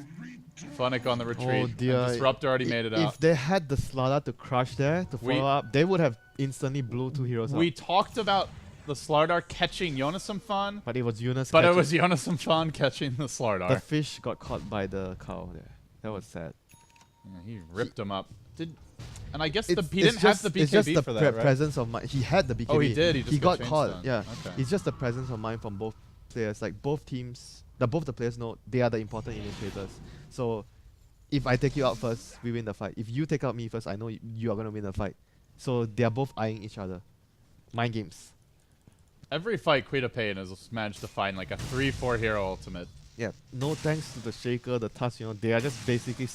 [SPEAKER 2] Funnick on the retreat.
[SPEAKER 1] Oh dear.
[SPEAKER 2] And Disruptor already made it out.
[SPEAKER 1] If they had the Slardar to crush there, to follow up, they would have instantly blew 2 heroes
[SPEAKER 2] We
[SPEAKER 1] up.
[SPEAKER 2] talked about the Slardar catching Jonas Fan,
[SPEAKER 1] But it was Yunus
[SPEAKER 2] but it
[SPEAKER 1] catching-
[SPEAKER 2] was Jonas Fan catching the Slardar.
[SPEAKER 1] The fish got caught by the cow there. That was sad.
[SPEAKER 2] Yeah, he ripped him up. And I guess he
[SPEAKER 1] It's
[SPEAKER 2] didn't have the
[SPEAKER 1] it's just
[SPEAKER 2] BKB
[SPEAKER 1] the
[SPEAKER 2] for that, right?
[SPEAKER 1] presence of mind. He had the BKB.
[SPEAKER 2] Oh, he did. He just
[SPEAKER 1] got
[SPEAKER 2] got
[SPEAKER 1] caught.
[SPEAKER 2] chainstoned.
[SPEAKER 1] Yeah.
[SPEAKER 2] Okay.
[SPEAKER 1] It's just the presence of mind from both players. Like both teams both the players know they are the important initiators. So if I take you out first, we win the fight. If you take out me first, I know you are gonna win the fight. So they are both eyeing each other. Mind games.
[SPEAKER 2] Every fight Quita Pain has managed to find like a 3-4 hero ultimate.
[SPEAKER 1] Yeah, no thanks to the Shaker, the Tusk, they are just basically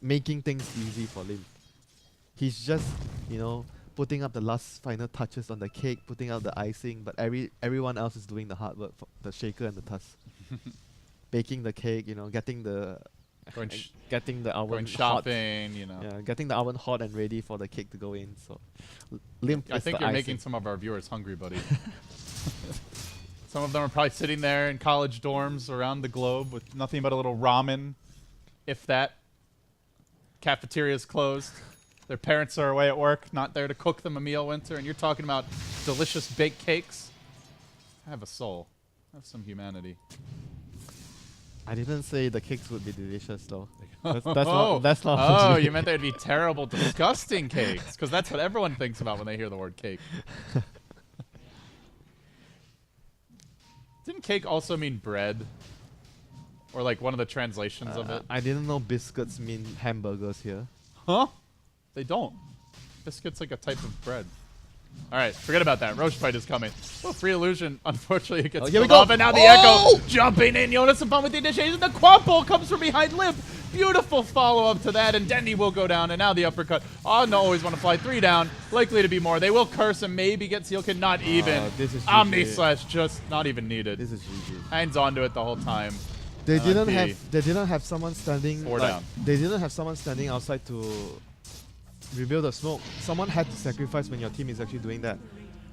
[SPEAKER 1] making things easy for Lim. He's just, putting up the last final touches on the cake, putting out the icing, but everyone else is doing the hard work for the Shaker and the Tusk. Baking the cake, getting the getting the oven
[SPEAKER 2] Going shopping,
[SPEAKER 1] hot. Yeah, getting the oven hot and ready for the cake to go in. So, Limp
[SPEAKER 2] I
[SPEAKER 1] is
[SPEAKER 2] think
[SPEAKER 1] the
[SPEAKER 2] you're
[SPEAKER 1] icing.
[SPEAKER 2] making some of our viewers hungry, buddy. Some of them are probably sitting there in college dorms around the globe with nothing but a little ramen, if that. Cafeteria's closed. Their parents are away at work, not there to cook them a meal, Winter, and you're talking about delicious baked cakes. Have a soul. Have some humanity.
[SPEAKER 1] I didn't say the cakes would be delicious though. That's not.
[SPEAKER 2] Oh, you meant they'd be terrible, disgusting cakes, because that's what everyone thinks about when they hear the word cake. Didn't cake also mean bread? Or like one of the translations of it?
[SPEAKER 1] I didn't know biscuits mean hamburgers here.
[SPEAKER 2] Huh? They don't. Biscuit's like a type of bread. Alright, forget about that. Roche fight is coming. Oh, free illusion. Unfortunately, it gets
[SPEAKER 1] here we
[SPEAKER 2] killed
[SPEAKER 1] go.
[SPEAKER 2] off, and now the
[SPEAKER 1] Oh!
[SPEAKER 2] Echo jumping in. Jonas and Fun with the initiation. The quad pull comes from behind Limp. Beautiful follow-up to that, and Dendy will go down, and now the uppercut. Oh, no, always want to fly 3 down. Likely to be more. They will curse and maybe get Sealkin. Not even.
[SPEAKER 1] This is
[SPEAKER 2] Omni
[SPEAKER 1] GG.
[SPEAKER 2] Slash just not even needed.
[SPEAKER 1] This is GG.
[SPEAKER 2] Hangs on to it the whole time.
[SPEAKER 1] They didn't
[SPEAKER 2] NIP.
[SPEAKER 1] have someone standing.
[SPEAKER 2] 4 down.
[SPEAKER 1] They didn't have someone standing outside to reveal the smoke. Someone had to sacrifice when your team is actually doing that.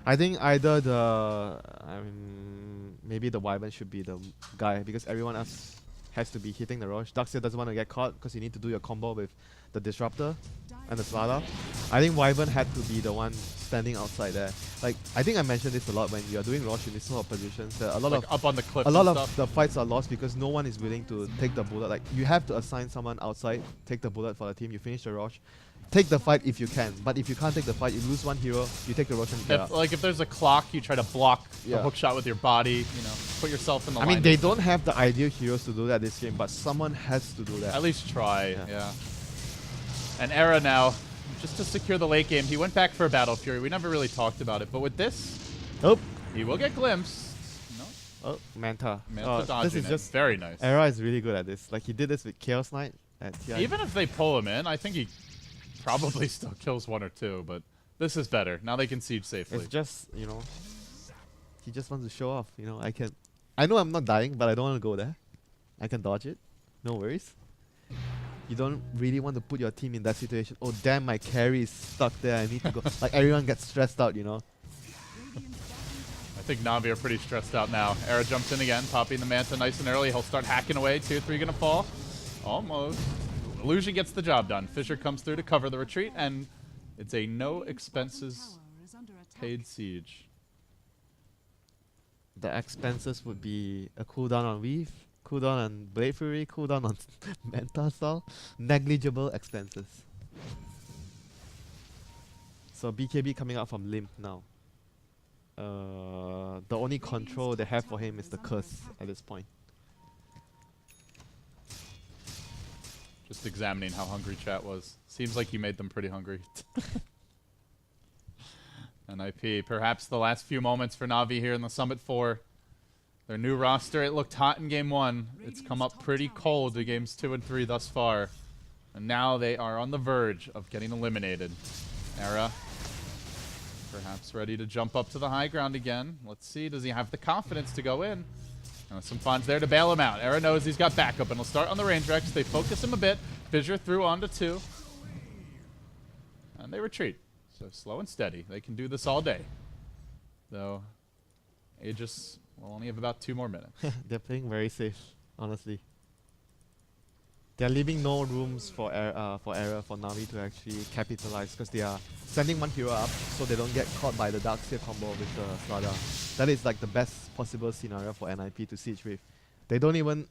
[SPEAKER 1] I think either maybe the Wyvern should be the guy because everyone else has to be hitting the Roche. Darkseid doesn't want to get caught because you need to do your combo with the Disruptor and the Slada. I think Wyvern had to be the one standing outside there. Like, I think I mentioned this a lot when you are doing Roche in these sort of positions. A lot
[SPEAKER 2] Like
[SPEAKER 1] of
[SPEAKER 2] up on the cliff.
[SPEAKER 1] a lot
[SPEAKER 2] and
[SPEAKER 1] of
[SPEAKER 2] stuff.
[SPEAKER 1] the fights are lost because no one is willing to take the bullet. Like, you have to assign someone outside, take the bullet for the team, you finish the Roche. Take the fight if you can, but if you can't take the fight, you lose one hero, you take the Roche and get up.
[SPEAKER 2] If there's a clock, you try to block the
[SPEAKER 1] Yeah.
[SPEAKER 2] hook shot with your body. Put yourself in the
[SPEAKER 1] I
[SPEAKER 2] line.
[SPEAKER 1] mean, they don't have the ideal heroes to do that this game, but someone has to do that.
[SPEAKER 2] At least try,
[SPEAKER 1] Yeah.
[SPEAKER 2] yeah. And Era now, just to secure the late game, he went back for a Battle Fury. We never really talked about it, but with this,
[SPEAKER 1] Oh,
[SPEAKER 2] he will get glimpse. No,
[SPEAKER 1] oh, Manta.
[SPEAKER 2] Manta dodging
[SPEAKER 1] this is
[SPEAKER 2] it.
[SPEAKER 1] just
[SPEAKER 2] Very nice.
[SPEAKER 1] Era is really good at this. Like he did this with Chaos Knight at TI.
[SPEAKER 2] Even if they pull him in, I think he probably still kills 1 or 2, but this is better. Now they can siege safely.
[SPEAKER 1] It's just he just wants to show off. I know I'm not dying, but I don't want to go there. I can dodge it. No worries. You don't really want to put your team in that situation. Oh damn, my carry is stuck there. I need to go. Like everyone gets stressed out,
[SPEAKER 2] I think Navi are pretty stressed out now. Era jumps in again, popping the Manta nice and early. He'll start hacking away. Tier 3 gonna fall. Almost. Illusion gets the job done. Fissure comes through to cover the retreat, and it's a no expenses paid siege.
[SPEAKER 1] The expenses would be a cooldown on Weave, cooldown on Blade Fury, cooldown on Manta style. Negligible expenses. So BKB coming out from Limp now. The only control they have for him is the curse at this point.
[SPEAKER 2] Just examining how hungry chat was. Seems like you made them pretty hungry. NIP, perhaps the last few moments for Navi here in the Summit 4. Their new roster, it looked hot in Game 1. It's come up pretty cold to Games 2 and 3 thus far. And now they are on the verge of getting eliminated. Era, perhaps ready to jump up to the high ground again. Let's see, does he have the confidence to go in? Some funds there to bail him out. Era knows he's got backup, and he'll start on the range Rex. They focus him a bit. Fissure through onto 2. And they retreat. So slow and steady. They can do this all day. Though, Aegis will only have about 2 more minutes.
[SPEAKER 1] They're playing very safe, honestly. They're leaving no rooms for Navi to actually capitalize because they are sending 1 hero up so they don't get caught by the Darkseid combo with the Slada. That is like the best possible scenario for NIP to siege with. They don't even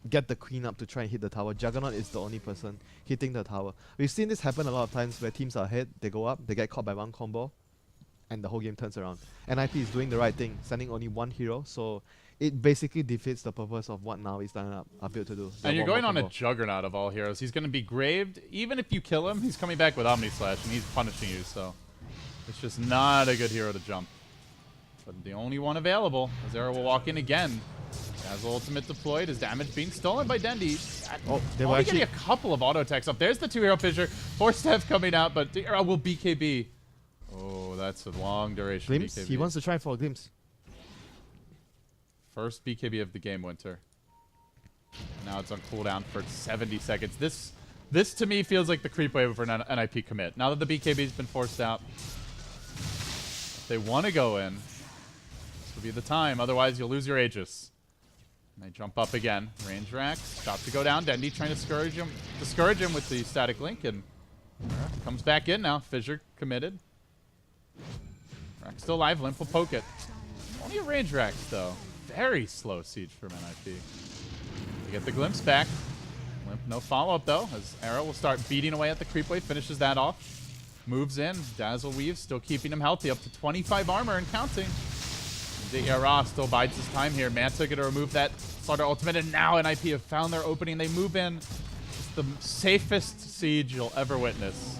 [SPEAKER 1] get the queen up to try and hit the tower. Juggernaut is the only person hitting the tower. We've seen this happen a lot of times where teams are ahead, they go up, they get caught by 1 combo, and the whole game turns around. NIP is doing the right thing, sending only 1 hero, so it basically defeats the purpose of what now is built to do. The
[SPEAKER 2] And you're
[SPEAKER 1] warm-up
[SPEAKER 2] going on a
[SPEAKER 1] combo.
[SPEAKER 2] juggernaut of all heroes. He's going to be graved. Even if you kill him, he's coming back with Omni Slash, and he's punishing you, so it's just not a good hero to jump. But the only one available. Azera will walk in again. Dazzle ultimate deployed. His damage being stolen by Dendi.
[SPEAKER 1] Oh, they were
[SPEAKER 2] Only
[SPEAKER 1] actually
[SPEAKER 2] getting a couple of auto attacks up. There's the 2-hero fissure. Force Steph coming out, but Dira will BKB. Oh, that's a long duration
[SPEAKER 1] glimpse.
[SPEAKER 2] BKB.
[SPEAKER 1] He wants to try for a glimpse.
[SPEAKER 2] First BKB of the game, Winter. Now it's on cooldown for 70 seconds. This to me feels like the creep wave for an NIP commit. Now that the BKB's been forced out, if they want to go in, this will be the time. Otherwise, you'll lose your Aegis. And they jump up again. Range racks, about to go down. Dendi trying to discourage him with the static link, and comes back in now. Fissure committed. Rack still alive. Limp will poke it. Only a range rack though. Very slow siege from NIP. They get the glimpse back. Limp, no follow-up though, as Arrow will start beating away at the creep wave, finishes that off. Moves in, Dazzle weaves, still keeping him healthy, up to 25 armor and counting. Dira still bides his time here. Manta gonna remove that Slaughter ultimate, and now NIP have found their opening. They move in. It's the safest siege you'll ever witness.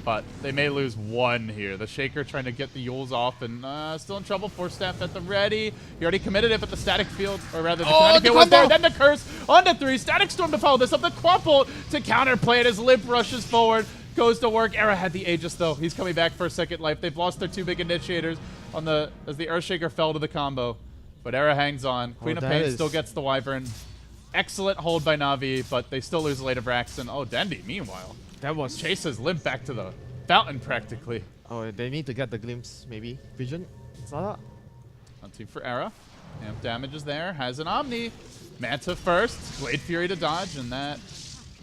[SPEAKER 2] But they may lose one here. The Shaker trying to get the Yules off, and still in trouble. Force Staff at the ready. He already committed it, but the Static Field, or rather the Kinetic Field was there. Then the Curse onto 3. Static Storm to follow this up. The Quapple to counterplay it as Limp rushes forward. Goes to work. Era had the Aegis though. He's coming back for a second life. They've lost their 2 big initiators on as the Earthshaker fell to the combo. But Era hangs on. Queen of Pain still gets the Wyvern. Excellent hold by Na'Vi, but they still lose Late of Raxon. Oh, Dendi, meanwhile,
[SPEAKER 1] That was
[SPEAKER 2] chases Limp back to the fountain practically.
[SPEAKER 1] Oh, they need to get the glimpse, maybe. Vision? Zara?
[SPEAKER 2] Hunting for Era. Amp damage is there. Has an Omni. Manta first. Blade Fury to dodge, and that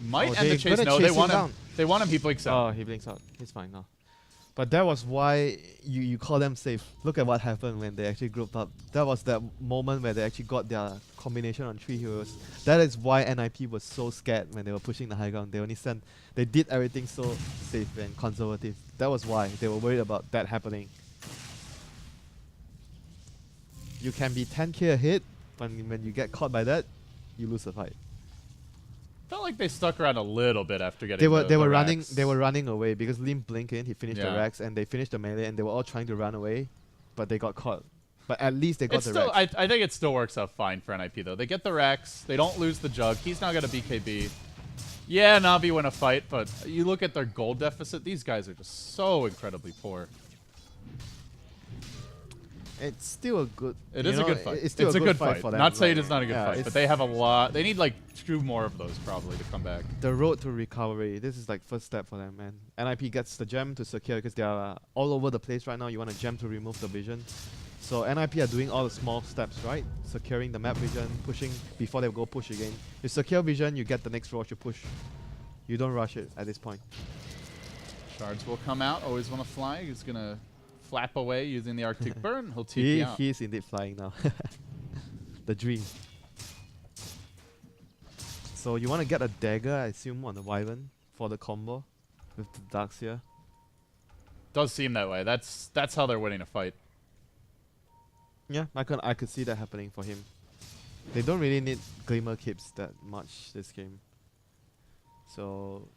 [SPEAKER 2] might end the chase. No, they want him.
[SPEAKER 1] Down.
[SPEAKER 2] They want him. He blinks out.
[SPEAKER 1] Oh, he blinks out. He's fine now. But that was why you call them safe. Look at what happened when they actually grouped up. That was that moment where they actually got their combination on 3 heroes. That is why NIP was so scared when they were pushing the high ground. They did everything so safe and conservative. That was why they were worried about that happening. You can be 10k ahead, but when you get caught by that, you lose the fight.
[SPEAKER 2] Felt like they stuck around a little bit after getting.
[SPEAKER 1] They were
[SPEAKER 2] the
[SPEAKER 1] running away because Lim blinked in. He finished the racks and they finished the melee and they were all trying to run away, but they got caught. But at least they got
[SPEAKER 2] It's
[SPEAKER 1] the
[SPEAKER 2] still,
[SPEAKER 1] racks.
[SPEAKER 2] I think it still works out fine for NIP though. They get the racks. They don't lose the jug. He's now got a BKB. Yeah, Na'Vi win a fight, but you look at their gold deficit. These guys are just so incredibly poor.
[SPEAKER 1] It's still a good.
[SPEAKER 2] It is a good fight.
[SPEAKER 1] It's still
[SPEAKER 2] a good fight.
[SPEAKER 1] for them.
[SPEAKER 2] Not saying
[SPEAKER 1] like,
[SPEAKER 2] it's not a good
[SPEAKER 1] yeah,
[SPEAKER 2] fight, but they have a lot. They need like 2 more of those probably to come back.
[SPEAKER 1] the road to recovery. This is like first step for them, man. NIP gets the gem to secure because they are all over the place right now. You want a gem to remove the vision. So NIP are doing all the small steps, right? Securing the map vision, pushing before they go push again. You secure vision, you get the next rush, you push. You don't rush it at this point.
[SPEAKER 2] Shards will come out. Always want to fly. He's gonna flap away using the Arctic Burn. He'll TP out.
[SPEAKER 1] He is indeed flying now. The dream. So you want to get a dagger, I assume, on the Wyvern for the combo with the Darkseer.
[SPEAKER 2] Does seem that way. That's how they're winning a fight.
[SPEAKER 1] Yeah, I could see that happening for him. They don't really need Glimmer Capes that much this game. So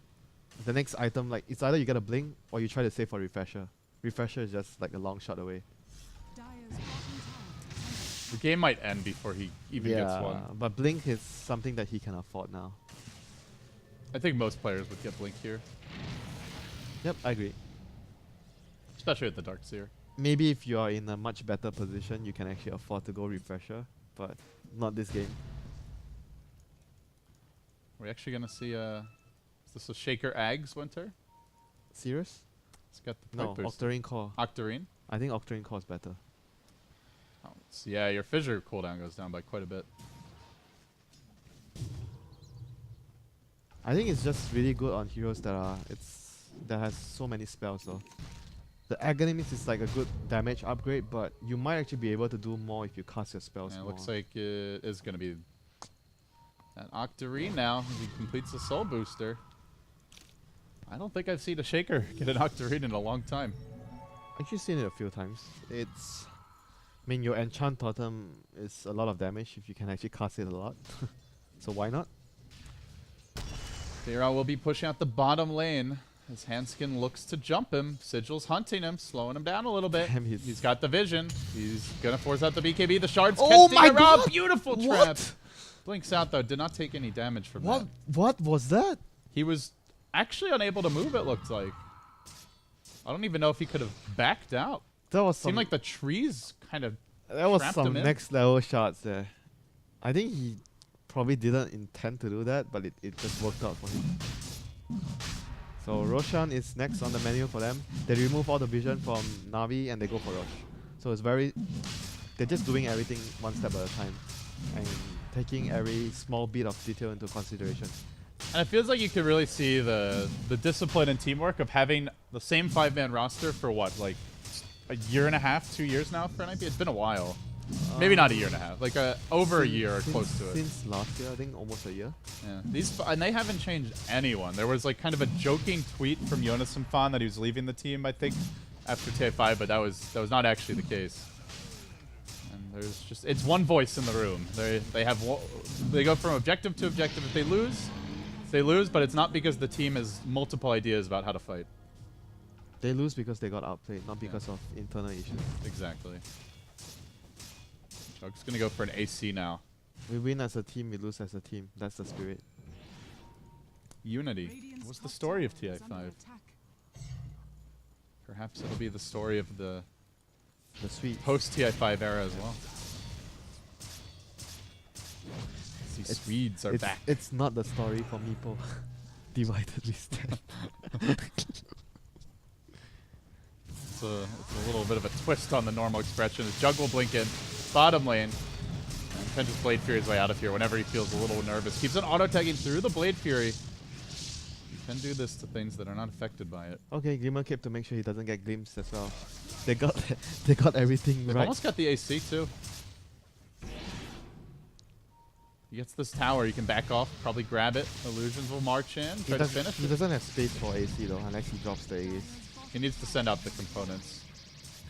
[SPEAKER 1] the next item, like, it's either you get a Blink or you try to save for Refresher. Refresher is just like a long shot away.
[SPEAKER 2] The game might end before he even gets one.
[SPEAKER 1] But Blink is something that he can afford now.
[SPEAKER 2] I think most players would get Blink here,
[SPEAKER 1] Yep, I agree.
[SPEAKER 2] especially with the Darkseer.
[SPEAKER 1] Maybe if you are in a much better position, you can actually afford to go Refresher, but not this game.
[SPEAKER 2] We're actually gonna see is this a Shaker Ags Winter?
[SPEAKER 1] Serious?
[SPEAKER 2] It's got the
[SPEAKER 1] No,
[SPEAKER 2] perk boost.
[SPEAKER 1] Octarine Core.
[SPEAKER 2] Octarine.
[SPEAKER 1] I think Octarine Core is better.
[SPEAKER 2] Oh, yeah, your Fissure cooldown goes down by quite a bit.
[SPEAKER 1] I think it's just really good on heroes that has so many spells though. The Agonist is like a good damage upgrade, but you might actually be able to do more if you cast your spells
[SPEAKER 2] And it
[SPEAKER 1] more.
[SPEAKER 2] looks like it is going to be an Octarine now as he completes the Soul Booster. I don't think I've seen a Shaker get an Octarine in a long time.
[SPEAKER 1] I've actually seen it a few times. I mean, your enchant totem is a lot of damage if you can actually cast it a lot. So why not?
[SPEAKER 2] Fearow will be pushing out the bottom lane as Hanskin looks to jump him. Sigil's hunting him, slowing him down a little bit.
[SPEAKER 1] Damn,
[SPEAKER 2] He's got the vision. He's gonna force out the BKB. The shard's
[SPEAKER 1] Oh
[SPEAKER 2] catching
[SPEAKER 1] my
[SPEAKER 2] around.
[SPEAKER 1] God!
[SPEAKER 2] Beautiful trap.
[SPEAKER 1] What?
[SPEAKER 2] Blinks out though. Did not take any damage from
[SPEAKER 1] What?
[SPEAKER 2] that.
[SPEAKER 1] What was that?
[SPEAKER 2] He was actually unable to move, it looked like. I don't even know if he could have backed out.
[SPEAKER 1] That was some.
[SPEAKER 2] Seemed like the trees kind of
[SPEAKER 1] that was
[SPEAKER 2] trapped
[SPEAKER 1] some
[SPEAKER 2] him in.
[SPEAKER 1] next level shots there. I think he probably didn't intend to do that, but it just worked out for him. So Roshan is next on the menu for them. They remove all the vision from Navi and they go for Rosh. So it's very... They're just doing everything one step at a time. And taking every small bit of detail into consideration.
[SPEAKER 2] And it feels like you could really see the discipline and teamwork of having the same 5-man roster for what, like a year and a half, 2 years now for NIP? It's been a while. Maybe not a year and a half, like over a year or close to it.
[SPEAKER 1] Since last year, I think almost a year.
[SPEAKER 2] Yeah, and they haven't changed anyone. There was like kind of a joking tweet from Jonas Fan that he was leaving the team, I think, after TI5, but that was not actually the case. And there's just it's one voice in the room. They go from objective to objective. If they lose, they lose, but it's not because the team has multiple ideas about how to fight.
[SPEAKER 1] They lose because they got outplayed, not because of internal issues.
[SPEAKER 2] Exactly. Chug's gonna go for an AC now.
[SPEAKER 1] We win as a team, we lose as a team. That's the spirit.
[SPEAKER 2] Unity. What's the story of TI5? Perhaps it'll be the story of the
[SPEAKER 1] The sweet.
[SPEAKER 2] post TI5 era as well. These Swedes are back.
[SPEAKER 1] It's not the story for Meepo. Divided we stand.
[SPEAKER 2] It's a little bit of a twist on the normal expression. As Jug will blink in. Bottom lane. And can just Blade Fury his way out of here whenever he feels a little nervous. Keeps on auto-tagging through the Blade Fury. You can do this to things that are not affected by it.
[SPEAKER 1] Okay, Glimmer Cape to make sure he doesn't get glimpsed as well. They got everything
[SPEAKER 2] They've
[SPEAKER 1] right.
[SPEAKER 2] almost got the AC too. He gets this tower, you can back off, probably grab it. Illusions will march in, try to finish
[SPEAKER 1] He
[SPEAKER 2] it.
[SPEAKER 1] doesn't have space for AC though, unless he drops the Ace.
[SPEAKER 2] He needs to send out the components.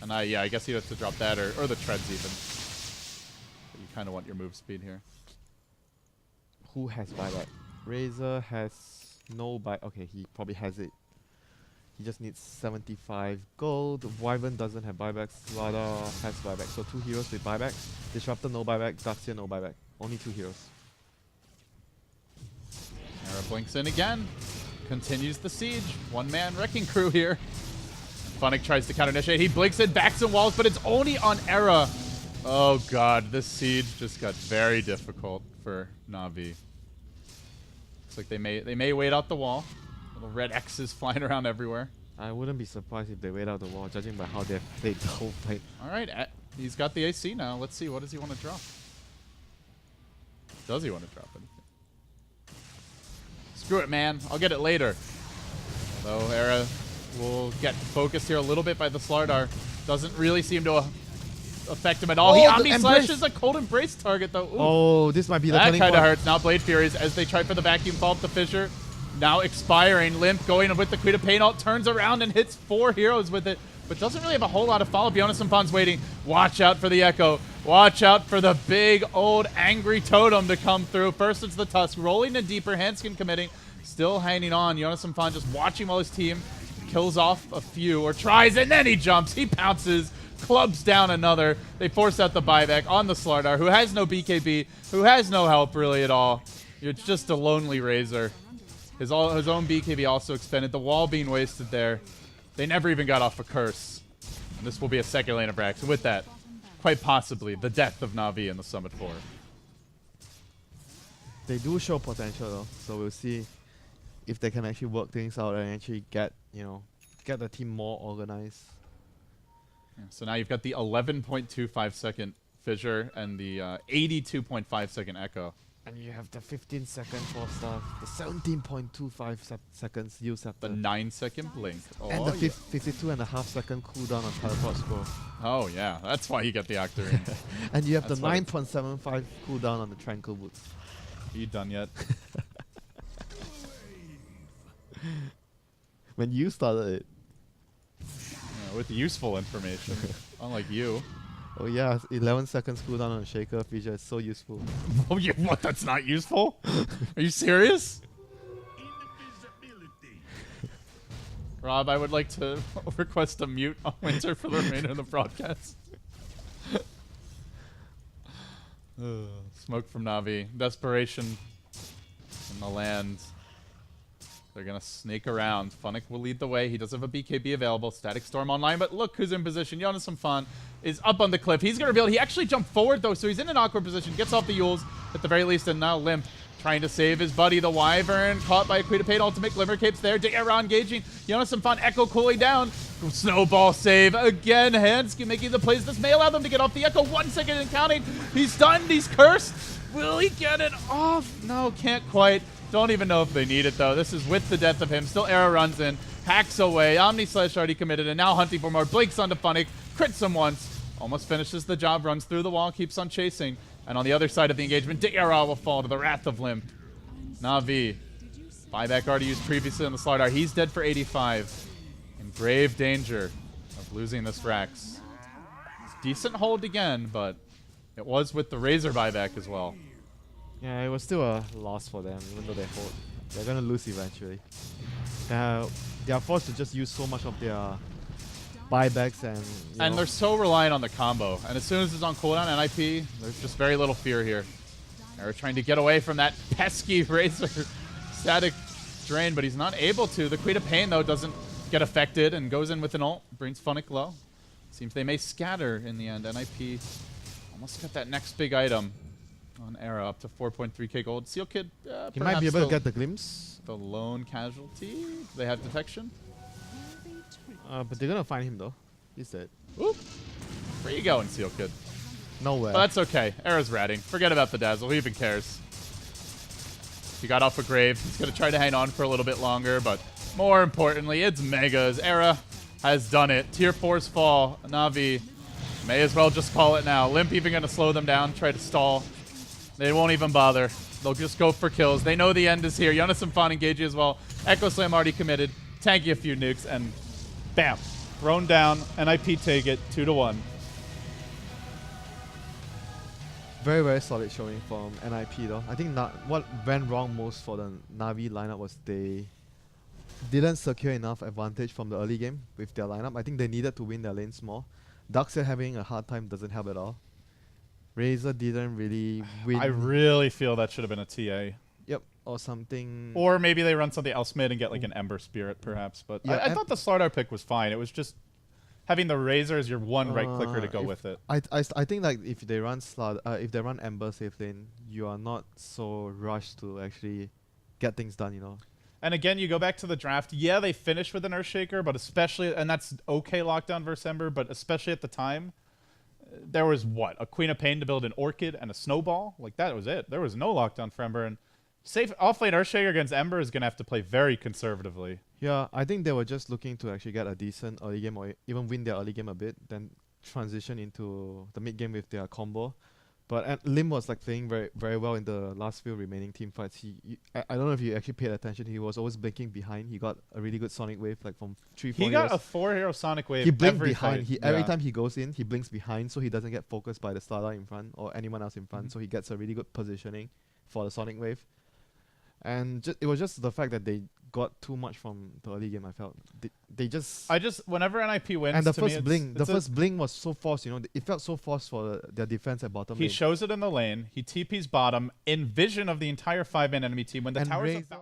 [SPEAKER 2] And yeah, I guess he has to drop that or the treads even. But you kind of want your move speed here.
[SPEAKER 1] Who has buyback? Razor has no buy. Okay, he probably has it. He just needs 75 gold. Wyvern doesn't have buyback. Slaughter has buyback. So 2 heroes with buyback. Disruptor no buyback. Darkseer no buyback. Only 2 heroes.
[SPEAKER 2] Era blinks in again. Continues the siege. One-man wrecking crew here. Funnick tries to counter-initiate. He blinks in, backs and walls, but it's only on Era. Oh god, this siege just got very difficult for Na'Vi. Looks like they may wait out the wall. Little red X's flying around everywhere.
[SPEAKER 1] I wouldn't be surprised if they wait out the wall, judging by how they've played the whole fight.
[SPEAKER 2] Alright, he's got the AC now. Let's see, what does he want to drop? Does he want to drop anything? Screw it, man. I'll get it later. Although Era will get focused here a little bit by the Slardar. Doesn't really seem to affect him at all.
[SPEAKER 1] Oh,
[SPEAKER 2] He
[SPEAKER 1] the
[SPEAKER 2] omni-slashes a cold embrace target, though. Ooh.
[SPEAKER 1] Oh, this might be the
[SPEAKER 2] That
[SPEAKER 1] turning
[SPEAKER 2] kind of
[SPEAKER 1] point.
[SPEAKER 2] hurts. Now Blade Furies, as they try for the vacuum fall up the fissure. Now expiring. Limp going with the Queen of Pain ult. Turns around and hits 4 heroes with it. But doesn't really have a whole lot of follow-up. Jonas Fan's waiting. Watch out for the Echo. Watch out for the big, old, angry totem to come through. First it's the Tusk. Rolling in deeper. Handskin committing. Still hanging on. Jonas Fan just watching while his team kills off a few. Or tries, and then he jumps. He pounces. Clubs down another. They force out the buyback on the Slardar, who has no BKB, who has no help really at all. It's just a lonely Razor. His own BKB also expended. The wall being wasted there. They never even got off a curse. And this will be a second lane of Rax. And with that, quite possibly the death of Na'Vi in the Summit 4.
[SPEAKER 1] They do show potential though, so we'll see if they can actually work things out and actually get the team more organized.
[SPEAKER 2] Yeah, so now you've got the 11.25 second Fissure and the 82.5 second Echo.
[SPEAKER 1] And you have the 15-second 4-star, the 17.25 seconds use
[SPEAKER 2] The
[SPEAKER 1] after,
[SPEAKER 2] 9-second blink. Oh,
[SPEAKER 1] and the
[SPEAKER 2] yeah.
[SPEAKER 1] 52.5-second cooldown on teleport scroll.
[SPEAKER 2] Oh, yeah. That's why you get the Octarine.
[SPEAKER 1] And you have
[SPEAKER 2] That's
[SPEAKER 1] the
[SPEAKER 2] why
[SPEAKER 1] 9.75 cooldown on the Tranquil Boots.
[SPEAKER 3] Are you done yet?
[SPEAKER 1] When you started it.
[SPEAKER 3] Yeah, with useful information. Unlike you.
[SPEAKER 1] Oh yeah, 11 seconds cooldown on a Shaker feature is so useful.
[SPEAKER 3] Oh, yeah, what? That's not useful? Are you serious?
[SPEAKER 2] Rob, I would like to request a mute on Winter for the remainder of the broadcast. Smoke from Na'Vi. Desperation in the land. They're going to snake around. Funnick will lead the way. He does have a BKB available. Static Storm online, but look who's in position. Jonas Fan is up on the cliff. He's going to reveal. He actually jumped forward, though, so he's in an awkward position. Gets off the Yules, at the very least, and now Limp trying to save his buddy, the Wyvern. Caught by Aquita Paid ultimate. Glimmer Cape's there. Dara engaging. Jonas Fan Echo cooling down. Snowball save again. Hansky making the plays. This may allow them to get off the Echo. 1 second and counting. He's stunned. He's cursed. Will he get it off? No, can't quite. Don't even know if they need it, though. This is with the death of him. Still Era runs in. Hacks away. Omni Slash already committed, and now hunting for more. Blinks onto Funnick. Crits him once. Almost finishes the job. Runs through the wall. Keeps on chasing. And on the other side of the engagement, Dara will fall to the wrath of Limp. Na'Vi. Buyback already used previously on the Slardar. He's dead for 85. In grave danger of losing this Rax. Decent hold again, but it was with the Razor buyback as well.
[SPEAKER 1] Yeah, it was still a loss for them, even though they hold. They're gonna lose eventually. They are forced to just use so much of their buybacks and.
[SPEAKER 2] And they're so reliant on the combo. And as soon as it's on cooldown, NIP, there's just very little fear here. They're trying to get away from that pesky Razor static drain, but he's not able to. The Queen of Pain, though, doesn't get affected and goes in with an ult. Brings Funnick low. Seems they may scatter in the end. NIP almost got that next big item on Era up to 4.3k gold. Seal Kid,
[SPEAKER 1] he might be able to get the glimpse.
[SPEAKER 2] The lone casualty. Do they have detection?
[SPEAKER 1] But they're gonna find him though. He's dead.
[SPEAKER 2] Oop. Where you going, Seal Kid?
[SPEAKER 1] Nowhere.
[SPEAKER 2] But that's okay. Era's ratting. Forget about the Dazzle. Who even cares? He got off a grave. He's going to try to hang on for a little bit longer, but more importantly, it's Megas. Era has done it. Tier 4's fall. Na'Vi may as well just call it now. Limp even going to slow them down, try to stall. They won't even bother. They'll just go for kills. They know the end is here. Jonas and Fan engage as well. Echo Slam already committed. Tanky a few nukes, and
[SPEAKER 3] Bam. Thrown down. NIP take it. 2-1.
[SPEAKER 1] Very, very solid showing from NIP though. I think what went wrong most for the Na'Vi lineup was they didn't secure enough advantage from the early game with their lineup. I think they needed to win their lanes more. Darkseid having a hard time doesn't help at all. Razor didn't really win.
[SPEAKER 3] I really feel that should have been a TA.
[SPEAKER 1] Yep, or something.
[SPEAKER 3] Or maybe they run something else mid and get like an Ember Spirit, perhaps. But
[SPEAKER 1] Yeah,
[SPEAKER 3] I thought the Slardar pick was fine. It was just having the Razor as your one right clicker to go with it.
[SPEAKER 1] I think like if they run if they run Ember safe lane, you are not so rushed to actually get things done, you know.
[SPEAKER 3] And again, you go back to the draft. Yeah, they finished with an Earthshaker, but especially, and that's okay lockdown versus Ember, but especially at the time, there was what? A Queen of Pain to build an Orchid and a Snowball? Like, that was it. There was no lockdown for Ember, and safe offlane Earthshaker against Ember is going to have to play very conservatively.
[SPEAKER 1] Yeah, I think they were just looking to actually get a decent early game or even win their early game a bit, then transition into the mid game with their combo. But Lim was like playing very, very well in the last few remaining team fights. I don't know if you actually paid attention. He was always blinking behind. He got a really good Sonic Wave, like from 3-4
[SPEAKER 3] He got a 4-hero Sonic Wave.
[SPEAKER 1] He blinked
[SPEAKER 3] every
[SPEAKER 1] behind.
[SPEAKER 3] fight.
[SPEAKER 1] Every time he goes in, he blinks behind, so he doesn't get focused by the starter in front or anyone else in front. So he gets a really good positioning for the Sonic Wave. And it was just the fact that they got too much from the early game. I felt they just.
[SPEAKER 3] Whenever NIP wins,
[SPEAKER 1] And the
[SPEAKER 3] to me,
[SPEAKER 1] first blink,
[SPEAKER 3] it's
[SPEAKER 1] the first blink was so forced. You know, it felt so forced for their defense at bottom.
[SPEAKER 3] He
[SPEAKER 1] lane.
[SPEAKER 3] shows it in the lane. He TP's bottom in vision of the entire 5-man enemy team when the
[SPEAKER 1] And
[SPEAKER 3] towers.
[SPEAKER 1] Razor-